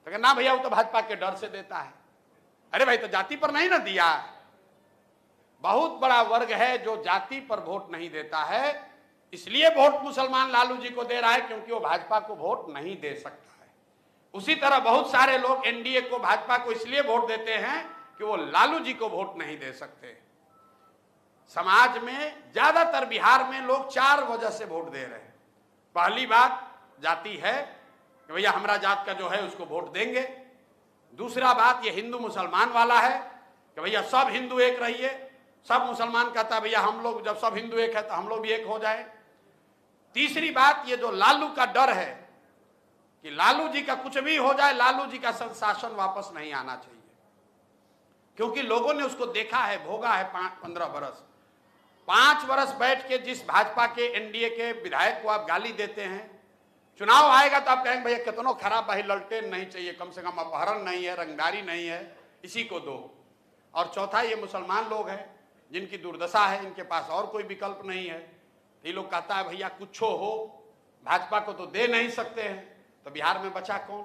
Speaker 1: तो ना भैया वो तो भाजपा के डर से देता है। अरे भाई तो जाति पर नहीं ना दिया। बहुत बड़ा वर्ग है जो जाति पर वोट नहीं देता है, इसलिए वोट मुसलमान लालू जी को दे रहा है क्योंकि वो भाजपा को वोट नहीं दे सकता है। उसी तरह बहुत सारे लोग एनडीए को, भाजपा को इसलिए वोट देते हैं कि वो लालू जी को वोट नहीं दे सकते। समाज में ज्यादातर बिहार में लोग 4 वजह से वोट दे रहे हैं। पहली बात जाति है कि भैया हमारा जात का जो है उसको वोट देंगे। दूसरा बात ये हिंदू मुसलमान वाला है कि भैया सब हिंदू एक रहिए, सब मुसलमान कहता है भैया हम लोग जब सब हिंदू एक है तो हम लोग भी एक हो जाए। तीसरी बात ये जो लालू का डर है कि लालू जी का कुछ भी हो जाए, लालू जी का शासन वापस नहीं आना चाहिए, क्योंकि लोगों ने उसको देखा है, भोगा है 15 बरस। 5 बरस बैठ के जिस भाजपा के एनडीए के विधायक को आप गाली देते हैं, चुनाव आएगा तो आप कहेंगे भैया कितना खराब भाई, ललटेन नहीं चाहिए, कम से कम अपहरण नहीं है, रंगदारी नहीं है, इसी को दो। और चौथा ये मुसलमान लोग हैं जिनकी दुर्दशा है, इनके पास और कोई विकल्प नहीं है। ये लोग कहता है भैया कुछ हो, भाजपा को तो दे नहीं सकते हैं, तो बिहार में बचा कौन,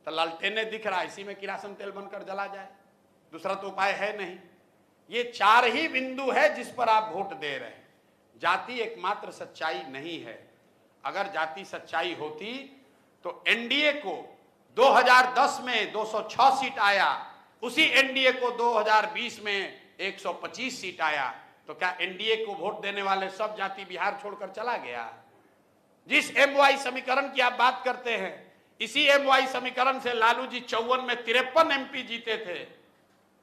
Speaker 1: तो लालटेने दिख रहा है, इसी में किरासन तेल बनकर जला जाए, दूसरा तो उपाय है नहीं। ये 4 ही बिंदु है जिस पर आप वोट दे रहे हैं। जाति एकमात्र सच्चाई नहीं है। अगर जाति सच्चाई होती तो एनडीए को 2010 में 206 सीट आया, उसी एनडीए को 2020 में 125 सीट आया, तो क्या एनडीए को वोट देने वाले सब जाति बिहार छोड़कर चला गया? जिस एमवाई समीकरण की आप बात करते हैं, इसी एमवाई समीकरण से लालू जी 54 में 53 एमपी जीते थे।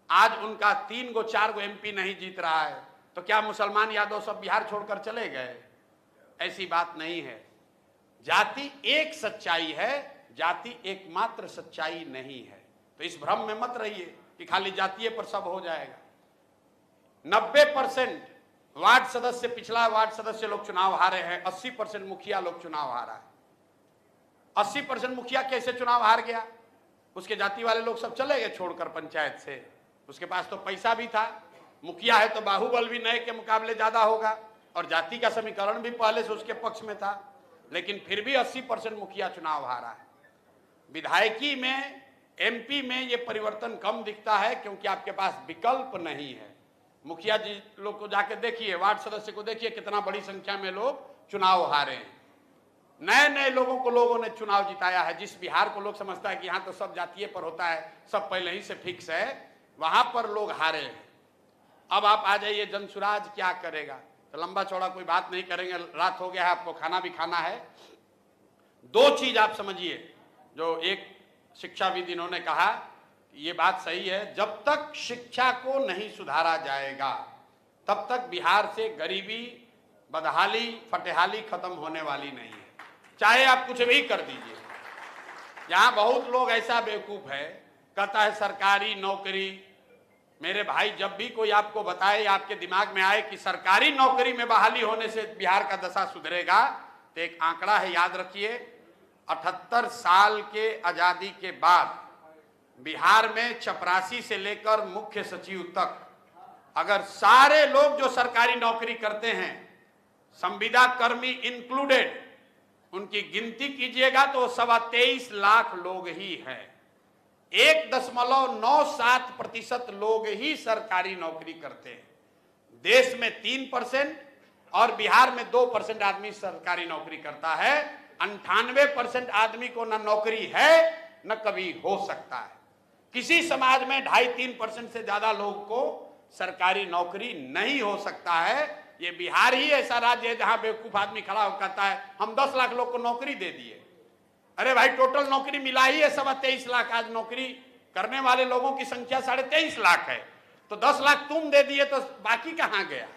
Speaker 1: आज उनका 3 गो 4 गो एमपी नहीं जीत रहा है, तो क्या मुसलमान यादव सब बिहार छोड़कर चले गए? ऐसी बात नहीं है। जाति एक सच्चाई है, जाति एकमात्र सच्चाई नहीं है। तो इस भ्रम में मत रहिए कि खाली जातीय पर सब हो जाएगा। 90% वार्ड सदस्य, पिछला वार्ड सदस्य लोग चुनाव हारे हैं, 80% मुखिया लोग चुनाव हारा है। 80% मुखिया कैसे चुनाव हार गया? उसके जाति वाले लोग सब चले गए छोड़कर पंचायत से। उसके पास तो पैसा भी था, मुखिया है तो बाहुबल भी नए के मुकाबले ज्यादा होगा, और जाति का समीकरण भी पहले से उसके पक्ष में था, लेकिन फिर भी 80% मुखिया चुनाव हारा है। विधायकी में, एमपी में ये परिवर्तन कम दिखता है क्योंकि आपके पास विकल्प नहीं है। मुखिया जी लोग को जाके देखिए, वार्ड सदस्य को देखिए, कितना बड़ी संख्या में लोग चुनाव हारे हैं। नए नए लोगों को लोगों ने चुनाव जिताया है। जिस बिहार को लोग समझता है कि यहाँ तो सब जातीय पर होता है, सब पहले ही से फिक्स है, वहां पर लोग हारे हैं। अब आप आ जाइए जनसुराज क्या करेगा, तो लंबा चौड़ा कोई बात नहीं करेंगे, रात हो गया है, आपको खाना भी खाना है। दो चीज आप समझिए, जो एक शिक्षाविद इन्होंने कहा, ये बात सही है, जब तक शिक्षा को नहीं सुधारा जाएगा तब तक बिहार से गरीबी, बदहाली, फटेहाली खत्म होने वाली नहीं है, चाहे आप कुछ भी कर दीजिए। यहां बहुत लोग ऐसा बेवकूफ है, कहता है सरकारी नौकरी। मेरे भाई, जब भी कोई आपको बताए, आपके दिमाग में आए कि सरकारी नौकरी में बहाली होने से बिहार का दशा सुधरेगा, तो एक आंकड़ा है, याद रखिए, 78 साल के आजादी के बाद बिहार में चपरासी से लेकर मुख्य सचिव तक अगर सारे लोग जो सरकारी नौकरी करते हैं, संविदा कर्मी इंक्लूडेड, उनकी गिनती कीजिएगा तो 23.25 लाख लोग ही हैं। 1.97% लोग ही सरकारी नौकरी करते हैं। देश में 3% और बिहार में 2% आदमी सरकारी नौकरी करता है। 98% आदमी को न नौकरी है न कभी हो सकता है। किसी समाज में 2.5-3% से ज्यादा लोगों को सरकारी नौकरी नहीं हो सकता है। ये बिहार ही ऐसा राज्य है जहां बेवकूफ आदमी खड़ा होकर कहता है हम 10 लाख लोग को नौकरी दे दिए। अरे भाई, टोटल नौकरी मिला ही है 23.25 लाख। आज नौकरी करने वाले लोगों की संख्या 23.5 लाख है, तो 10 लाख तुम दे दिए तो बाकी कहां गया?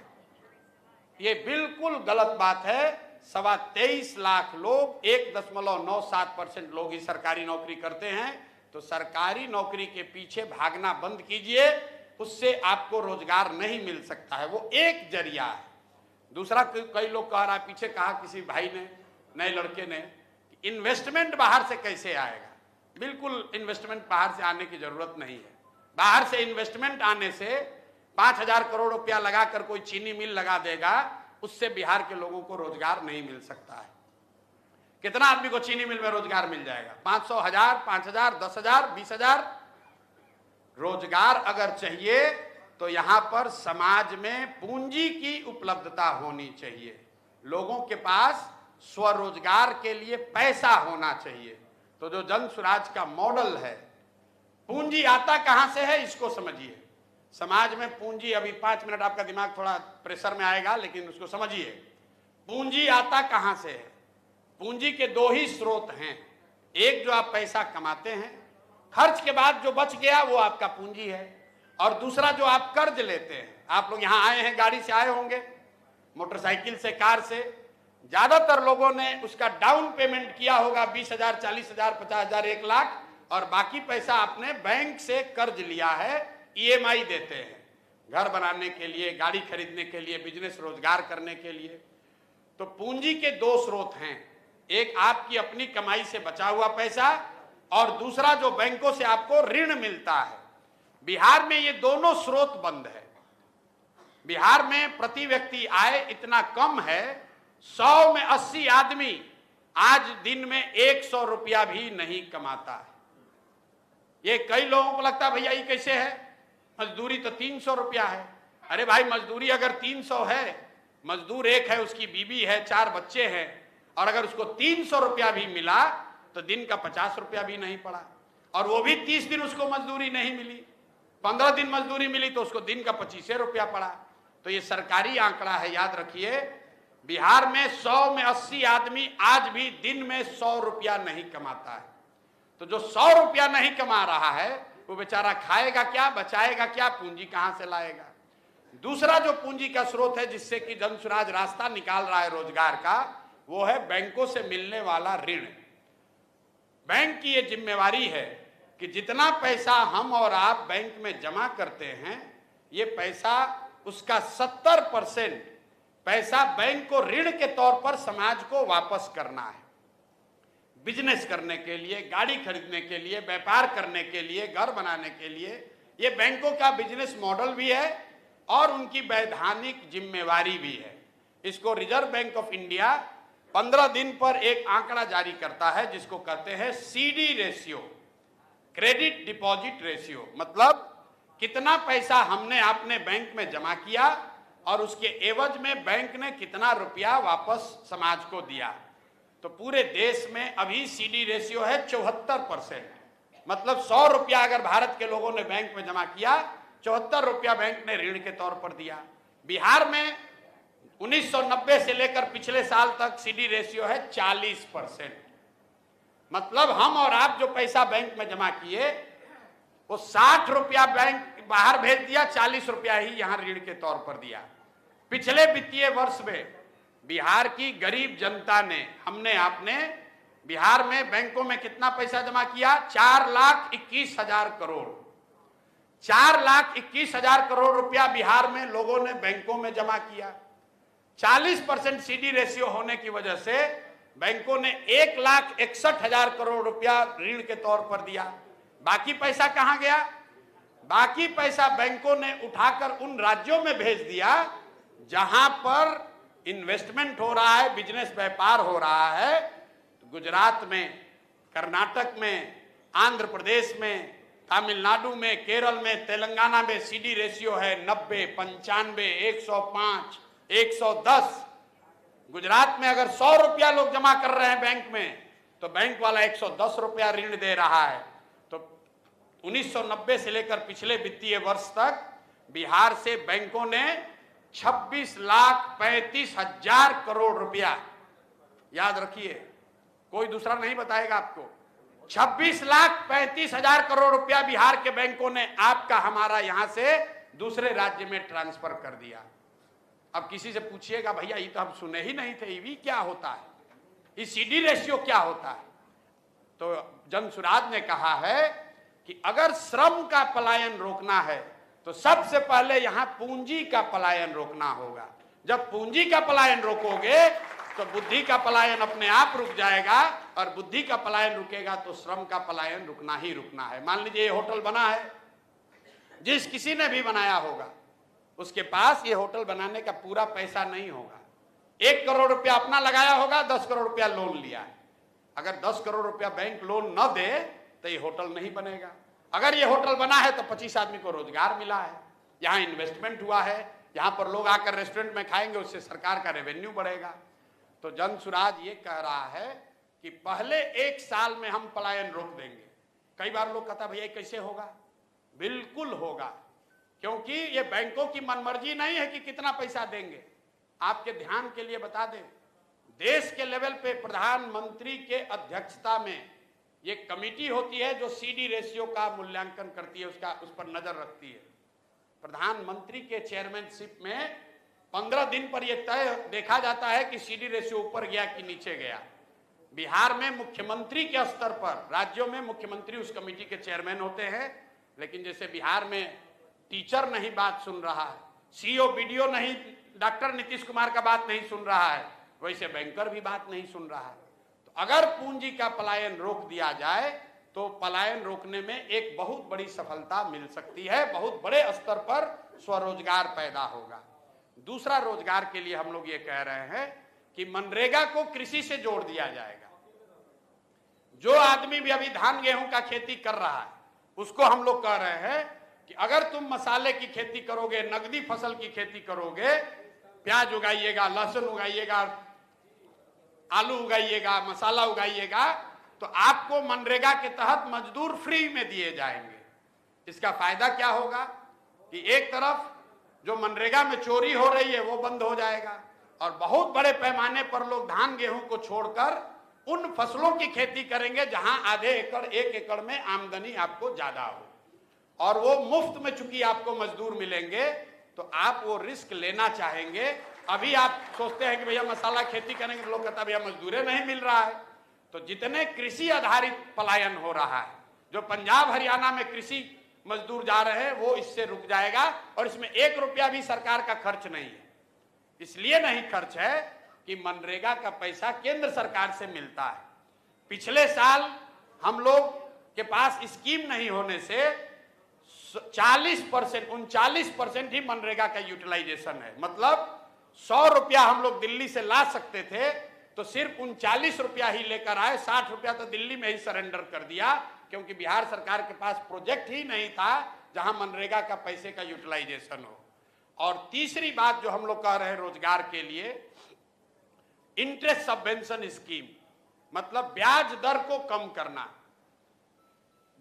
Speaker 1: ये बिल्कुल गलत बात है। 23.25 लाख लोग, 1.97% लोग ही सरकारी नौकरी करते हैं। तो सरकारी नौकरी के पीछे भागना बंद कीजिए, उससे आपको रोजगार नहीं मिल सकता है, वो एक जरिया है। दूसरा, कई लोग कह रहा, पीछे कहा किसी भाई ने, नए लड़के ने, इन्वेस्टमेंट बाहर से कैसे आएगा। बिल्कुल इन्वेस्टमेंट बाहर से आने की जरूरत नहीं है। बाहर से इन्वेस्टमेंट आने से 5,000 करोड़ रुपया लगाकर कोई चीनी मिल लगा देगा, उससे बिहार के लोगों को रोजगार नहीं मिल सकता है। कितना आदमी को चीनी मिल में रोजगार मिल जाएगा? 500, 1000, 5000, 10,000, 20,000। रोजगार अगर चाहिए तो यहां पर समाज में पूंजी की उपलब्धता होनी चाहिए, लोगों के पास स्वरोजगार के लिए पैसा होना चाहिए। तो जो जन स्वराज का मॉडल है, पूंजी आता कहां से है इसको समझिए। समाज में पूंजी, अभी 5 मिनट आपका दिमाग थोड़ा प्रेशर में आएगा, लेकिन उसको समझिए। पूंजी आता कहां से है? पूंजी के 2 ही स्रोत हैं। एक, जो आप पैसा कमाते हैं, खर्च के बाद जो बच गया वो आपका पूंजी है। और दूसरा, जो आप कर्ज लेते हैं। आप लोग यहां आए हैं, गाड़ी से आए होंगे, मोटरसाइकिल से, कार से। ज्यादातर लोगों ने उसका डाउन पेमेंट किया होगा 20,000, 40,000, 50,000, 1 लाख, और बाकी पैसा आपने बैंक से कर्ज लिया है, EMI देते हैं, घर बनाने के लिए, गाड़ी खरीदने के लिए, बिजनेस रोजगार करने के लिए। तो पूंजी के 2 स्रोत हैं, एक आपकी अपनी कमाई से बचा हुआ पैसा, और दूसरा जो बैंकों से आपको ऋण मिलता है। बिहार में ये दोनों स्रोत बंद है। बिहार में प्रति व्यक्ति आय इतना कम है, 100 में 80 आदमी आज दिन में 100 रुपया भी नहीं कमाता है। ये कई लोगों को लगता है भैया ये कैसे है, मजदूरी तो 300 रुपया है। अरे भाई, मजदूरी अगर 300 है, मजदूर एक है, उसकी बीवी है, 4 बच्चे हैं, और अगर उसको 300 रुपया भी मिला तो दिन का 50 रुपया भी नहीं पड़ा, और वो भी 30 दिन उसको मजदूरी नहीं मिली, 15 दिन मजदूरी मिली तो उसको दिन का 25 रुपया पड़ा। तो ये सरकारी आंकड़ा है, याद रखिए। बिहार में 100 में 80 आदमी आज भी दिन में 100 रुपया नहीं कमाता है। तो जो 100 रुपया नहीं कमा रहा है वो बेचारा खाएगा क्या, बचाएगा क्या, पूंजी कहां से लाएगा? दूसरा जो पूंजी का स्रोत है जिससे कि जन स्वराज रास्ता निकाल रहा है रोजगार का, वो है बैंकों से मिलने वाला ऋण। बैंक की ये जिम्मेवारी है कि जितना पैसा हम और आप बैंक में जमा करते हैं, ये पैसा उसका 70% पैसा बैंक को ऋण के तौर पर समाज को वापस करना है। बिजनेस करने के लिए, गाड़ी खरीदने के लिए, व्यापार करने के लिए, घर बनाने के लिए, ये बैंकों का बिजनेस मॉडल भी है और उनकी वैधानिक जिम्मेवारी भी है। इसको रिजर्व बैंक ऑफ इंडिया 15 दिन पर एक आंकड़ा जारी करता है जिसको कहते हैं CD ratio, credit deposit ratio. मतलब कितना पैसा हमने अपने बैंक में जमा किया और उसके एवज में बैंक ने कितना रुपया वापस समाज को दिया। तो पूरे देश में अभी सीडी रेशियो है 74%। मतलब 100 रुपया अगर भारत के लोगों ने बैंक में जमा किया, 74 रुपया बैंक ने ऋण के तौर पर दिया। बिहार में 1990 से लेकर पिछले साल तक सीडी रेशियो है 40%। मतलब हम और आप जो पैसा बैंक में जमा किए वो 60 रुपया बैंक बाहर भेज दिया, 40 रुपया ही यहां ऋण के तौर पर दिया। पिछले वित्तीय वर्ष में बिहार की गरीब जनता ने, हमने आपने बिहार में बैंकों में कितना पैसा जमा किया? 4,21,000 करोड़। 4,21,000 करोड़ रुपया बिहार में लोगों ने बैंकों में जमा किया। 40% सीडी रेशियो होने की वजह से बैंकों ने 1,61,000 करोड़ रुपया ऋण के तौर पर दिया। बाकी पैसा कहां गया? बाकी पैसा बैंकों ने उठाकर उन राज्यों में भेज दिया जहां पर इन्वेस्टमेंट हो रहा है, बिजनेस व्यापार हो रहा है। तो गुजरात में, कर्नाटक में, आंध्र प्रदेश में, तमिलनाडु में, केरल में, तेलंगाना में सीडी रेशियो है 90, 95, 105, 110। गुजरात में अगर 100 रुपया लोग जमा कर रहे हैं बैंक में तो बैंक वाला 110 रुपया ऋण दे रहा है। तो 1990 से लेकर पिछले वित्तीय वर्ष तक बिहार से बैंकों ने 26,35,000 करोड़ रुपया, याद रखिए कोई दूसरा नहीं बताएगा आपको, 26,35,000 करोड़ रुपया बिहार के बैंकों ने आपका हमारा यहां से दूसरे राज्य में ट्रांसफर कर दिया। अब किसी से पूछिएगा भैया ये तो हम सुने ही नहीं थे, ये क्या होता है, ये सीडी रेशियो क्या होता है? तो जनसुराज ने कहा है कि अगर श्रम का पलायन रोकना है तो सबसे पहले यहां पूंजी का पलायन रोकना होगा। जब पूंजी का पलायन रोकोगे तो बुद्धि का पलायन अपने आप रुक जाएगा, और बुद्धि का पलायन रुकेगा तो श्रम का पलायन रुकना ही रुकना है। मान लीजिए ये होटल बना है, जिस किसी ने भी बनाया होगा उसके पास ये होटल बनाने का पूरा पैसा नहीं होगा। 1 करोड़ रुपया अपना लगाया होगा, 10 करोड़ रुपया लोन लिया है। अगर 10 करोड़ रुपया बैंक लोन न दे तो ये होटल नहीं बनेगा। अगर ये होटल बना है तो 25 आदमी को रोजगार मिला है, यहाँ इन्वेस्टमेंट हुआ है, यहाँ पर लोग आकर रेस्टोरेंट में खाएंगे, उससे सरकार का रेवेन्यू बढ़ेगा। तो जनसुराज ये कह रहा है कि पहले 1 साल में हम पलायन रोक देंगे। कई बार लोग कहता भैया कैसे होगा? बिल्कुल होगा, क्योंकि ये बैंकों की मनमर्जी नहीं है कि कितना पैसा देंगे। आपके ध्यान के लिए बता दें, देश के लेवल पे प्रधानमंत्री के अध्यक्षता में ये कमेटी होती है जो सीडी रेशियो का मूल्यांकन करती है, उस पर नजर रखती है। प्रधानमंत्री के चेयरमैनशिप में 15 दिन पर यह तय देखा जाता है कि सीडी रेशियो ऊपर गया कि नीचे गया। बिहार में मुख्यमंत्री के स्तर पर, राज्यों में मुख्यमंत्री उस कमेटी के चेयरमैन होते हैं, लेकिन जैसे बिहार में टीचर नहीं बात सुन रहा है, सीओ बीडीओ नहीं, डॉक्टर नीतीश कुमार का बात नहीं सुन रहा है, वैसे बैंकर भी बात नहीं सुन रहा है। तो अगर पूंजी का पलायन रोक दिया जाए तो पलायन रोकने में एक बहुत बड़ी सफलता मिल सकती है, बहुत बड़े स्तर पर स्वरोजगार पैदा होगा। दूसरा रोजगार के लिए हम लोग ये कह रहे हैं कि मनरेगा को कृषि से जोड़ दिया जाएगा। जो आदमी भी अभी धान गेहूं का खेती कर रहा है उसको हम लोग कह रहे हैं कि अगर तुम मसाले की खेती करोगे, नगदी फसल की खेती करोगे, प्याज उगाइएगा, लहसुन उगाइएगा, आलू उगाइएगा, मसाला उगाइएगा, तो आपको मनरेगा के तहत मजदूर फ्री में दिए जाएंगे। इसका फायदा क्या होगा कि एक तरफ जो मनरेगा में चोरी हो रही है वो बंद हो जाएगा, और बहुत बड़े पैमाने पर लोग धान गेहूं को छोड़कर उन फसलों की खेती करेंगे जहां आधे एकड़ 1 एकड़ में आमदनी आपको ज्यादा हो, और वो मुफ्त में चूंकि आपको मजदूर मिलेंगे तो आप वो रिस्क लेना चाहेंगे। अभी आप सोचते हैं कि भैया मसाला खेती करेंगे तो लोग कहता भैया मजदूरें नहीं मिल रहा है। तो जितने कृषि आधारित पलायन हो रहा है, जो पंजाब हरियाणा में कृषि मजदूर जा रहे हैं वो इससे रुक जाएगा, और इसमें 1 रुपया भी सरकार का खर्च नहीं है। इसलिए नहीं खर्च है कि मनरेगा का पैसा केंद्र सरकार से मिलता है। पिछले साल हम लोग के पास स्कीम नहीं होने से 39% ही मनरेगा का यूटिलाइजेशन है। मतलब 100 रुपया हम लोग दिल्ली से ला सकते थे तो सिर्फ 39 रुपया ही लेकर आए। 60 रुपया तो दिल्ली में ही सरेंडर कर दिया, क्योंकि बिहार सरकार के पास प्रोजेक्ट ही नहीं था जहां मनरेगा का पैसे का यूटिलाइजेशन हो। और तीसरी बात जो हम लोग कह रहे हैं रोजगार के लिए, इंटरेस्ट सबवेंशन स्कीम, मतलब ब्याज दर को कम करना।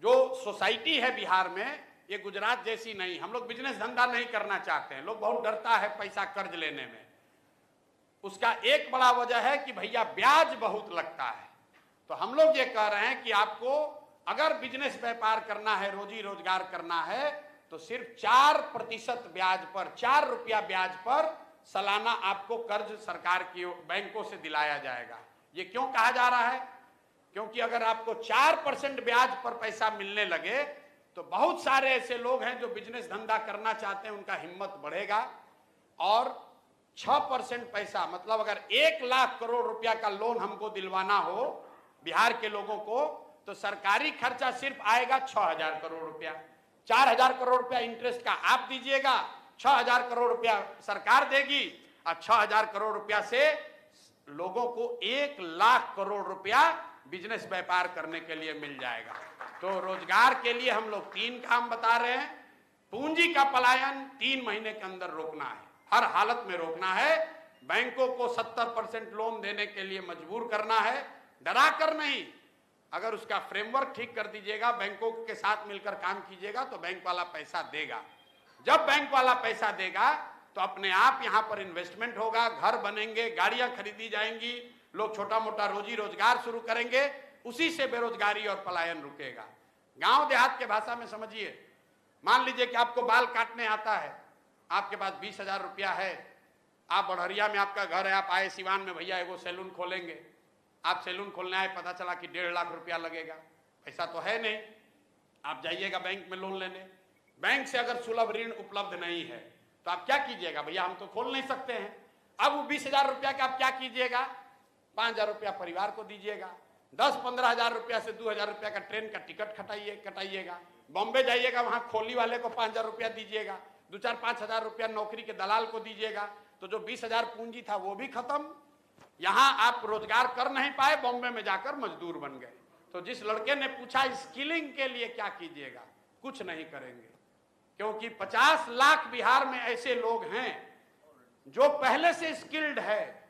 Speaker 1: जो सोसाइटी है बिहार में, ये गुजरात जैसी नहीं। हम लोग बिजनेस धंधा नहीं करना चाहते हैं, लोग बहुत डरता है पैसा कर्ज लेने में। उसका एक बड़ा वजह है कि भैया ब्याज बहुत लगता है। तो हम लोग ये कह रहे हैं कि आपको अगर बिजनेस व्यापार करना है, रोजी रोजगार करना है, तो सिर्फ 4% ब्याज पर, 4 रुपया ब्याज पर सालाना आपको कर्ज सरकार की बैंकों से दिलाया जाएगा। ये क्यों कहा जा रहा है? क्योंकि अगर आपको 4% ब्याज पर पैसा मिलने लगे तो बहुत सारे ऐसे लोग हैं जो बिजनेस धंधा करना चाहते हैं, उनका हिम्मत बढ़ेगा। और 6% पैसा, मतलब अगर 1 लाख करोड़ रुपया का लोन हमको दिलवाना हो बिहार के लोगों को, तो सरकारी खर्चा सिर्फ आएगा 6,000 करोड़ रुपया। 4,000 करोड़ रुपया इंटरेस्ट का आप दीजिएगा, 6,000 करोड़ रुपया सरकार देगी, और 6,000 करोड़ रुपया से लोगों को 1 लाख करोड़ रुपया बिजनेस व्यापार करने के लिए मिल जाएगा। तो रोजगार के लिए हम लोग 3 काम बता रहे हैं। पूंजी का पलायन 3 महीने के अंदर रोकना है, हर हालत में रोकना है। बैंकों को 70% लोन देने के लिए मजबूर करना है, डरा कर नहीं। अगर उसका फ्रेमवर्क ठीक कर दीजिएगा, बैंकों के साथ मिलकर काम कीजिएगा, तो बैंक वाला पैसा देगा। जब बैंक वाला पैसा देगा तो अपने आप यहां पर इन्वेस्टमेंट होगा, घर बनेंगे, गाड़ियां खरीदी जाएंगी, लोग छोटा मोटा रोजी रोजगार शुरू करेंगे, उसी से बेरोजगारी और पलायन रुकेगा। गांव देहात के भाषा में समझिए, मान लीजिए कि आपको बाल काटने आता है, आपके पास 20,000 रुपया है, आप बढ़हरिया में आपका घर है, आप आए सिवान में, भैया एगो सैलून खोलेंगे। आप सैलून खोलने आए, पता चला कि 1.5 लाख रुपया लगेगा, पैसा तो है नहीं। आप जाइएगा बैंक में लोन लेने, बैंक से अगर सुलभ ऋण उपलब्ध नहीं है तो आप क्या कीजिएगा? भैया हम तो खोल नहीं सकते हैं। अब वो 20,000 रुपया का आप क्या कीजिएगा? 5,000 रुपया परिवार को दीजिएगा, 10-15 हजार रुपया से 2,000 रुपया का ट्रेन का टिकट कटाइएगा। बॉम्बे जाइएगा, वहां खोली वाले को 5,000 रुपया दीजिएगा, 2-4-5 हजार रुपया नौकरी के दलाल को दीजिएगा, तो जो 20,000 पूंजी था वो भी खत्म। यहां आप रोजगार कर नहीं पाए, बॉम्बे में जाकर मजदूर बन गए। तो जिस लड़के ने पूछा स्किलिंग के लिए क्या कीजिएगा, कुछ नहीं करेंगे, क्योंकि 50 लाख बिहार में ऐसे लोग हैं जो पहले से स्किल्ड है,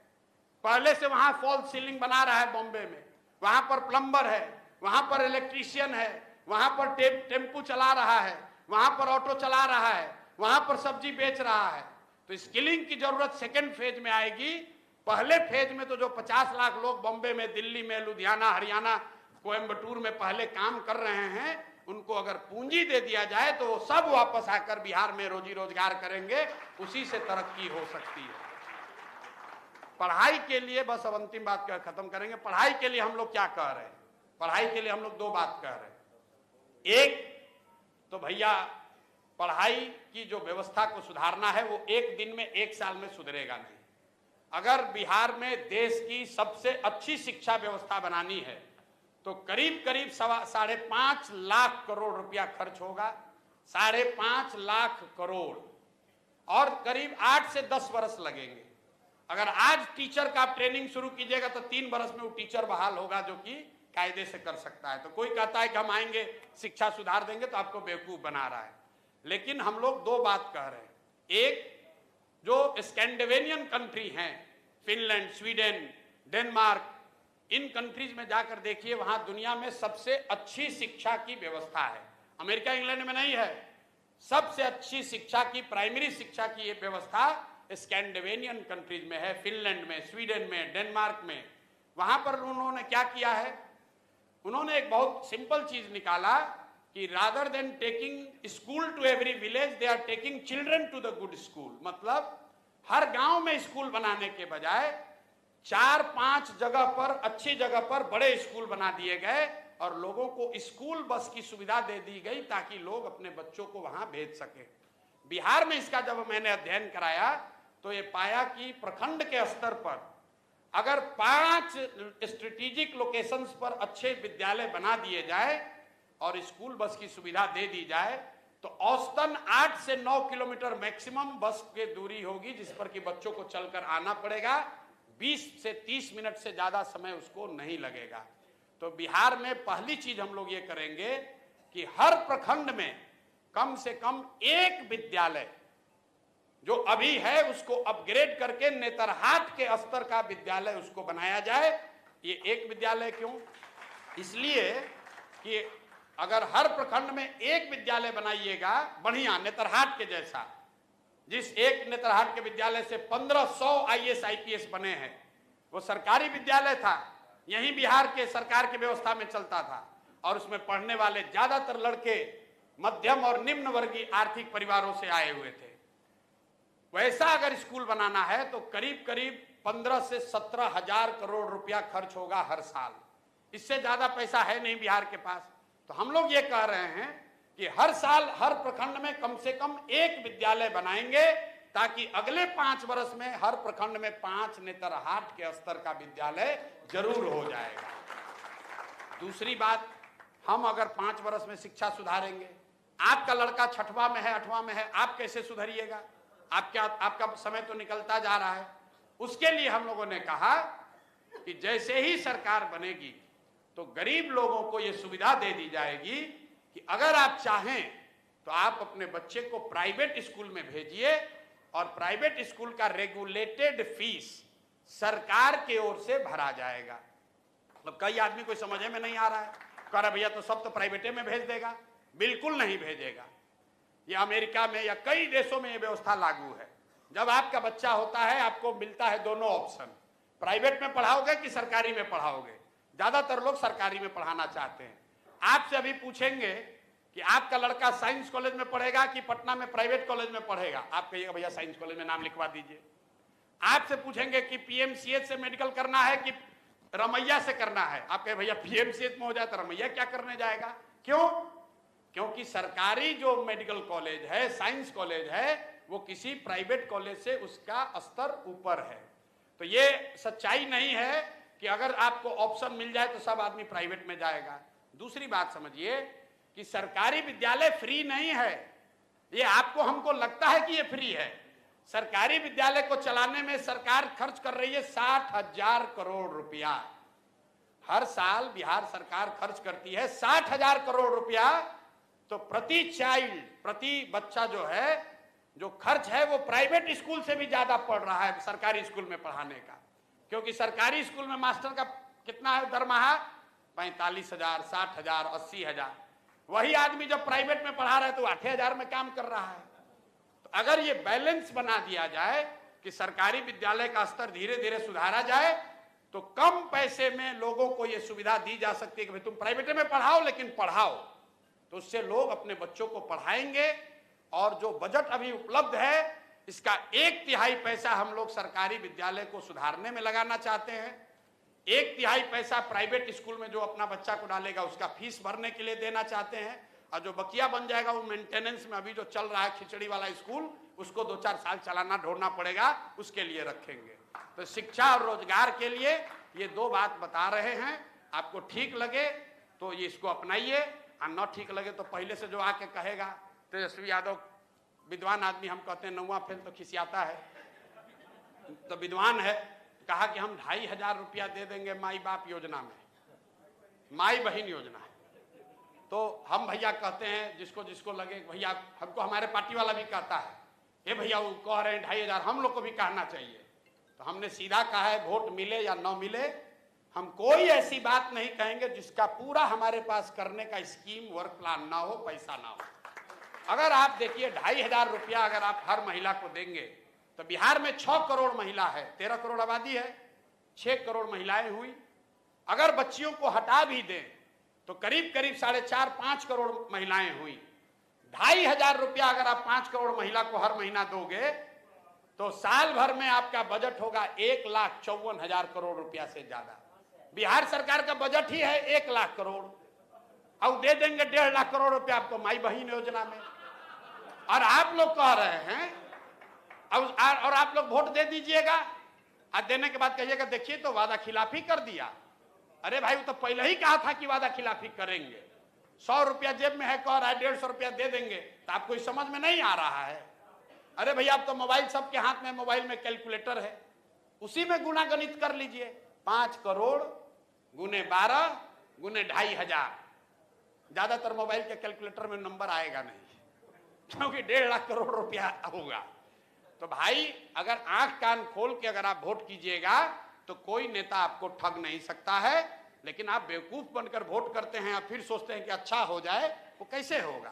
Speaker 1: पहले से वहां फॉल सीलिंग बना रहा है बॉम्बे में, वहां पर प्लम्बर है, वहां पर इलेक्ट्रीशियन है, वहां पर टेम्पू चला रहा है, वहां पर ऑटो चला रहा है, वहां पर सब्जी बेच रहा है। तो स्किलिंग की जरूरत सेकेंड फेज में आएगी। पहले फेज में तो जो 50 लाख लोग बॉम्बे में, दिल्ली में, लुधियाना, हरियाणा, कोयम्बटूर में पहले काम कर रहे हैं, उनको अगर पूंजी दे दिया जाए तो वो सब वापस आकर बिहार में रोजी रोजगार करेंगे, उसी से तरक्की हो सकती है। पढ़ाई के लिए, बस अब अंतिम बात खत्म करेंगे, पढ़ाई के लिए हम लोग क्या कह रहे हैं? पढ़ाई के लिए हम लोग 2 बात कह रहे हैं। एक तो भैया पढ़ाई की जो व्यवस्था को सुधारना है वो एक दिन में, 1 साल में सुधरेगा नहीं। अगर बिहार में देश की सबसे अच्छी शिक्षा व्यवस्था बनानी है तो करीब करीब 5.5 लाख करोड़ रुपया खर्च होगा, 5.5 लाख करोड़, और करीब 8 से 10 वर्ष लगेंगे। अगर आज टीचर का ट्रेनिंग शुरू कीजिएगा तो 3 वर्ष में वो टीचर बहाल होगा जो कि कायदे से कर सकता है। तो कोई कहता है कि हम आएंगे शिक्षा सुधार देंगे, तो आपको बेवकूफ बना रहा है। लेकिन हम लोग 2 बात कह रहे हैं। एक, जो स्कैंडिनेवियन कंट्री हैं, फिनलैंड, स्वीडन, डेनमार्क, इन कंट्रीज में जाकर देखिए, वहां दुनिया में सबसे अच्छी शिक्षा की व्यवस्था है। अमेरिका इंग्लैंड में नहीं है। सबसे अच्छी शिक्षा की, प्राइमरी शिक्षा की ये व्यवस्था स्कैंडिनेवियन कंट्रीज में है, फिनलैंड में, स्वीडन में, डेनमार्क में। वहां पर उन्होंने क्या किया है? उन्होंने एक बहुत सिंपल चीज निकाला कि rather than taking school to every village, they are taking children to the good school. मतलब हर गांव में स्कूल बनाने के बजाय 4-5 जगह पर, अच्छी जगह पर बड़े स्कूल बना दिए गए, और लोगों को स्कूल बस की सुविधा दे दी गई ताकि लोग अपने बच्चों को वहां भेज सके। बिहार में इसका जब मैंने अध्ययन कराया तो ये पाया कि प्रखंड के स्तर पर अगर 5 स्ट्रेटेजिक लोकेशंस पर अच्छे विद्यालय बना दिए जाए और स्कूल बस की सुविधा दे दी जाए तो औसतन 8 से 9 किलोमीटर मैक्सिमम बस की दूरी होगी, जिस पर कि बच्चों को चलकर आना पड़ेगा। 20 से 30 मिनट से ज्यादा समय उसको नहीं लगेगा। तो बिहार में पहली चीज हम लोग ये करेंगे कि हर प्रखंड में कम से कम एक विद्यालय जो अभी है उसको अपग्रेड करके नेतरहाट के स्तर का विद्यालय उसको बनाया जाए। ये एक विद्यालय क्यों? इसलिए कि अगर हर प्रखंड में एक विद्यालय बनाइएगा बढ़िया नेतरहाट के जैसा, जिस एक नेतरहाट के विद्यालय से 1500 IAS IPS बने हैं, वो सरकारी विद्यालय था, यही बिहार के सरकार की व्यवस्था में चलता था और उसमें पढ़ने वाले ज्यादातर लड़के मध्यम और निम्न वर्गीय आर्थिक परिवारों से आए हुए थे। वैसा अगर स्कूल बनाना है तो करीब करीब 15 से 17 हजार करोड़ रुपया खर्च होगा हर साल। इससे ज्यादा पैसा है नहीं बिहार के पास। तो हम लोग ये कह रहे हैं कि हर साल हर प्रखंड में कम से कम एक विद्यालय बनाएंगे ताकि अगले 5 वर्ष में हर प्रखंड में 5 नेतरहाट के स्तर का विद्यालय जरूर हो जाएगा। दूसरी बात, हम अगर 5 वर्ष में शिक्षा सुधारेंगे, आपका लड़का 6वां में है 8वां में है, आप कैसे सुधरिएगा? आपका समय तो निकलता जा रहा है। उसके लिए हम लोगों ने कहा कि जैसे ही सरकार बनेगी तो गरीब लोगों को यह सुविधा दे दी जाएगी कि अगर आप चाहें तो आप अपने बच्चे को प्राइवेट स्कूल में भेजिए और प्राइवेट स्कूल का रेगुलेटेड फीस सरकार की ओर से भरा जाएगा। मतलब कई आदमी कोई समझे में नहीं आ रहा है, कह रहा भैया तो सब तो प्राइवेटे में भेज देगा। बिल्कुल नहीं भेजेगा। ये अमेरिका में या कई देशों में ये व्यवस्था लागू है। जब आपका बच्चा होता है आपको मिलता है दोनों ऑप्शन, प्राइवेट में पढ़ाओगे कि सरकारी में पढ़ाओगे। ज्यादातर लोग सरकारी में पढ़ाना चाहते हैं। आपसे अभी पूछेंगे कि आपका लड़का साइंस कॉलेज में पढ़ेगा कि पटना में प्राइवेट कॉलेज में पढ़ेगा, आप कहिएगा भैया साइंस कॉलेज में नाम लिखवा दीजिए। आपसे पूछेंगे कि PMCH से मेडिकल करना है कि रमैया से करना है, आप कहे भैया PMCH में हो जाए तो रमैया क्या करने जाएगा। क्यों? क्योंकि सरकारी जो मेडिकल कॉलेज है, साइंस कॉलेज है, वो किसी प्राइवेट कॉलेज से उसका स्तर ऊपर है। तो ये सच्चाई नहीं है कि अगर आपको ऑप्शन मिल जाए तो सब आदमी प्राइवेट में जाएगा। दूसरी बात समझिए कि सरकारी विद्यालय फ्री नहीं है। ये आपको हमको लगता है कि ये फ्री है। सरकारी विद्यालय को चलाने में सरकार खर्च कर रही है 60,000 करोड़ रुपया। हर साल बिहार सरकार खर्च करती है 60,000 करोड़ रुपया। तो प्रति चाइल्ड, प्रति बच्चा जो है, जो खर्च है वो प्राइवेट स्कूल से भी ज्यादा पड़ रहा है सरकारी स्कूल में पढ़ाने का। क्योंकि सरकारी स्कूल में मास्टर का कितना है दरमाहा? 45,000, 60,000, 80,000। वही आदमी जब प्राइवेट में पढ़ा रहा है तो 8,000 में काम कर रहा है। तो अगर ये बैलेंस बना दिया जाए कि सरकारी विद्यालय का स्तर धीरे धीरे सुधारा जाए तो कम पैसे में लोगों को ये सुविधा दी जा सकती है कि भाई तुम प्राइवेट में पढ़ाओ लेकिन पढ़ाओ। तो उससे लोग अपने बच्चों को पढ़ाएंगे। और जो बजट अभी उपलब्ध है इसका 1/3 पैसा हम लोग सरकारी विद्यालय को सुधारने में लगाना चाहते हैं। 1/3 पैसा प्राइवेट स्कूल में जो अपना बच्चा को डालेगा उसका फीस भरने के लिए देना चाहते हैं। और जो बकिया बन जाएगा वो मेंटेनेंस में, अभी जो चल रहा है खिचड़ी वाला स्कूल, उसको 2-4 साल चलाना ढोना पड़ेगा, उसके लिए रखेंगे। तो शिक्षा और रोजगार के लिए ये 2 बात बता रहे हैं। आपको ठीक लगे तो ये इसको अपनाइए, और न ठीक लगे तो पहले से जो आके कहेगा तेजस्वी यादव विद्वान आदमी, हम कहते हैं 9वां फेल तो खिसियाता है, तो विद्वान है, कहा कि हम 2,500 रुपया दे देंगे माई बाप योजना में, माई बहन योजना है। तो हम भैया कहते हैं जिसको जिसको लगे भैया, हमको हमारे पार्टी वाला भी कहता है ये भैया वो कह रहे हैं 2,500, हम लोग को भी कहना चाहिए। तो हमने सीधा कहा है वोट मिले या न मिले, हम कोई ऐसी बात नहीं कहेंगे जिसका पूरा हमारे पास करने का स्कीम वर्क प्लान ना हो, पैसा ना हो। अगर आप देखिए 2,500 रुपया अगर आप हर महिला को देंगे तो बिहार में 6 करोड़ महिला है, 13 करोड़ आबादी है, 6 करोड़ महिलाएं हुई। अगर बच्चियों को हटा भी दें तो करीब करीब 4.5-5 करोड़ महिलाएं हुई। 2,500 रुपया अगर आप 5 करोड़ महिला को हर महीना दोगे तो साल भर में आपका बजट होगा 1,54,000 करोड़ रुपया से ज्यादा। बिहार सरकार का बजट ही है 1 लाख करोड़। और दे देंगे 1.5 लाख करोड़ रुपया आपको माई बहन योजना में। और आप लोग कह रहे हैं और आप लोग वोट दे दीजिएगा और देने के बाद कहिएगा देखिए तो वादा खिलाफी कर दिया। अरे भाई वो तो पहले ही कहा था कि वादा खिलाफी करेंगे। 100 रुपया जेब में है, कह रहा है 150 रुपया दे देंगे, तो आपको इस समझ में नहीं आ रहा है। अरे भैया अब तो मोबाइल सबके हाथ में, मोबाइल में कैलकुलेटर है, उसी में गुणा गणित कर लीजिए। 5 करोड़ गुने 12 गुने 2500। ज्यादातर मोबाइल के कैलकुलेटर में नंबर आएगा नहीं, क्योंकि 1.5 लाख करोड़ रुपया होगा। तो भाई अगर आंख कान खोल के अगर आप वोट कीजिएगा तो कोई नेता आपको ठग नहीं सकता है। लेकिन आप बेवकूफ बनकर वोट करते हैं और फिर सोचते हैं कि अच्छा हो जाए, वो कैसे होगा।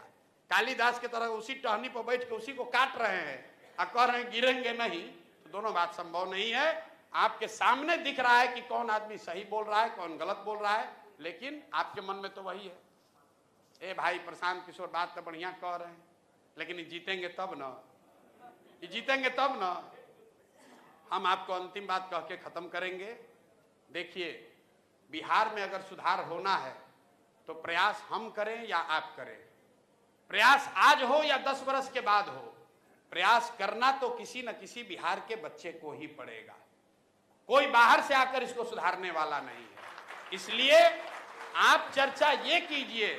Speaker 1: कालिदास की तरह उसी टहनी पर बैठ के उसी को काट रहे हैं और कह रहे हैं गिरेंगे नहीं, तो दोनों बात संभव नहीं है। आपके सामने दिख रहा है कि कौन आदमी सही बोल रहा है, कौन गलत बोल रहा है, लेकिन आपके मन में तो वही है। ए भाई प्रशांत किशोर बात तो बढ़िया कह रहे हैं, लेकिन ये जीतेंगे तब ना, ये जीतेंगे तब ना। हम आपको अंतिम बात कह के खत्म करेंगे। देखिए, बिहार में अगर सुधार होना है तो प्रयास हम करें या आप करें, प्रयास आज हो या 10 वर्ष के बाद हो, प्रयास करना तो किसी न किसी बिहार के बच्चे को ही पड़ेगा। कोई बाहर से आकर इसको सुधारने वाला नहीं है। इसलिए आप चर्चा ये कीजिए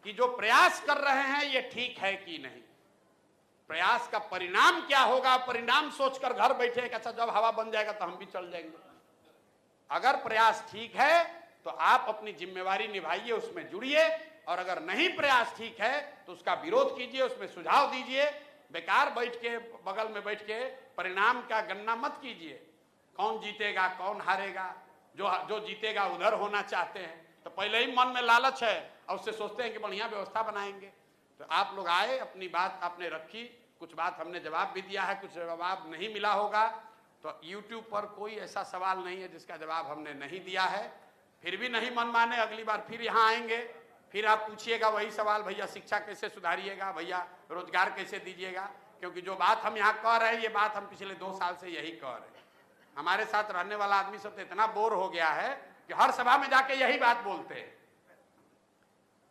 Speaker 1: कि जो प्रयास कर रहे हैं ये ठीक है कि नहीं, प्रयास का परिणाम क्या होगा, परिणाम सोचकर घर बैठे कि अच्छा जब हवा बन जाएगा तो हम भी चल जाएंगे। अगर प्रयास ठीक है तो आप अपनी जिम्मेवारी निभाइए, उसमें जुड़िए, और अगर नहीं प्रयास ठीक है तो उसका विरोध कीजिए, उसमें सुझाव दीजिए। बेकार बैठ के बगल में बैठ के परिणाम का गणना मत कीजिए, कौन जीतेगा कौन हारेगा। जो जीतेगा उधर होना चाहते हैं, तो पहले ही मन में लालच है और उससे सोचते हैं कि बढ़िया व्यवस्था बनाएंगे। तो आप लोग आए, अपनी बात आपने रखी, कुछ बात हमने जवाब भी दिया है, कुछ जवाब नहीं मिला होगा। तो YouTube पर कोई ऐसा सवाल नहीं है जिसका जवाब हमने नहीं दिया है। फिर भी नहीं मन माने, अगली बार फिर यहाँ आएंगे, फिर आप पूछिएगा वही सवाल, भैया शिक्षा कैसे सुधारिएगा, भैया रोजगार कैसे दीजिएगा। क्योंकि जो बात हम यहाँ कह रहे हैं ये बात हम पिछले 2 साल से यही कह रहे हैं। हमारे साथ रहने वाला आदमी सब तो इतना बोर हो गया है कि हर सभा में जाके यही बात बोलते हैं।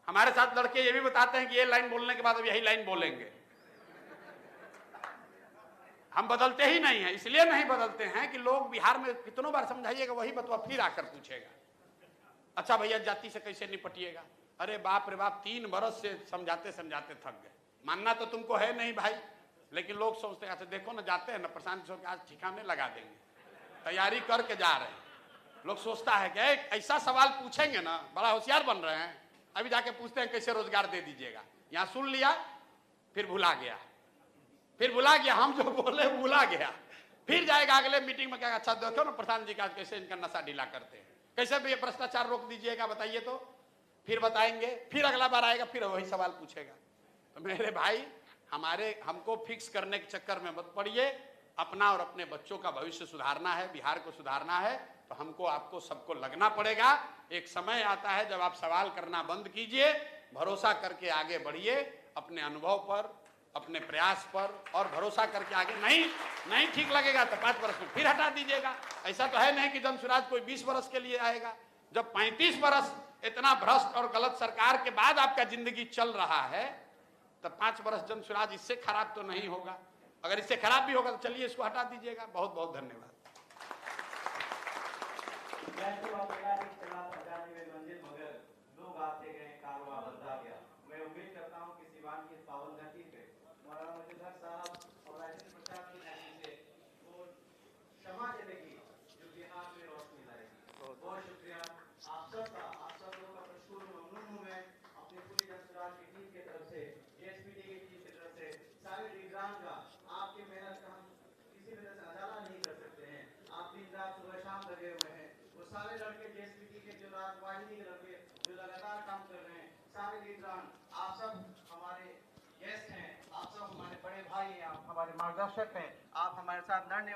Speaker 1: हमारे साथ लड़के ये भी बताते हैं कि ये लाइन बोलने के बाद अब यही लाइन बोलेंगे। हम बदलते ही नहीं है। इसलिए नहीं बदलते हैं कि लोग बिहार में कितनों बार समझाइएगा वही बतवा फिर आकर पूछेगा, अच्छा भैया जाति से कैसे निपटिएगा। अरे बाप रे बाप, 3 बरस से समझाते समझाते थक गए। मानना तो तुमको है नहीं भाई, लेकिन लोग सोचते हैं अच्छा देखो ना, जाते हैं ना प्रशांत किशोर के आज ठिकाने लगा देंगे, तैयारी करके जा रहे हैं। लोग सोचता है कि ऐसा सवाल पूछेंगे ना, बड़ा होशियार बन रहे हैं। अभी जाके पूछते हैं कैसे रोजगार दे दीजिएगा, यहाँ सुन लिया फिर भुला गया, फिर भुला गया, हम जो बोले भुला गया, फिर जाएगा अगले मीटिंग में क्या, अच्छा देखो ना प्रधान जी का कैसे इनका नशा ढीला करते हैं, कैसे भी ये भ्रष्टाचार रोक दीजिएगा बताइए। तो फिर बताएंगे, फिर अगला बार आएगा फिर वही सवाल पूछेगा। तो मेरे भाई हमको फिक्स करने के चक्कर में मत पड़िए। अपना और अपने बच्चों का भविष्य सुधारना है, बिहार को सुधारना है, तो हमको आपको सबको लगना पड़ेगा। एक समय आता है जब आप सवाल करना बंद कीजिए, भरोसा करके आगे बढ़िए, अपने अनुभव पर, अपने प्रयास पर, और भरोसा करके आगे। नहीं ठीक लगेगा तो 5 वर्ष में फिर हटा दीजिएगा। ऐसा तो है नहीं कि जनसुराज कोई 20 वर्ष के लिए आएगा। जब 35 वर्ष इतना भ्रष्ट और गलत सरकार के बाद आपका जिंदगी चल रहा है, तब 5 वर्ष जनसुराज इससे खराब तो नहीं होगा। अगर इससे खराब भी होगा तो चलिए इसको हटा दीजिएगा। बहुत बहुत धन्यवाद।
Speaker 3: मैं उम्मीद करता हूं कि सिवान की पावन धरती पे मौलाना मुजफ्फर साहब और राजेंद्र प्रसाद की हैसियत से वो क्षमा देगी जो बिहार में रोशनी लाएगी। बहुत शुक्रिया आप सब लोगों का मशहूर ममनून हूं मैं अपनी पूरी जनसुराज की टीम की तरफ से, जेएसपीटी की टीम की तरफ से, सारे लीडरान का। आपकी मेहनत का हम किसी वजह से अजाला नहीं कर सकते हैं। आप दिन रात सुबह शाम लगे हुए हैं। वो सारे लड़के जेएसपीटी के जो रात वाहिनी के लड़के जो लगातार काम कर रहे हैं, सारे लीडरान, आप सब हमारे गेस्ट हैं, आप सब हमारे बड़े भाई हैं, आप हमारे मार्गदर्शक हैं, आप हमारे साथ लड़ने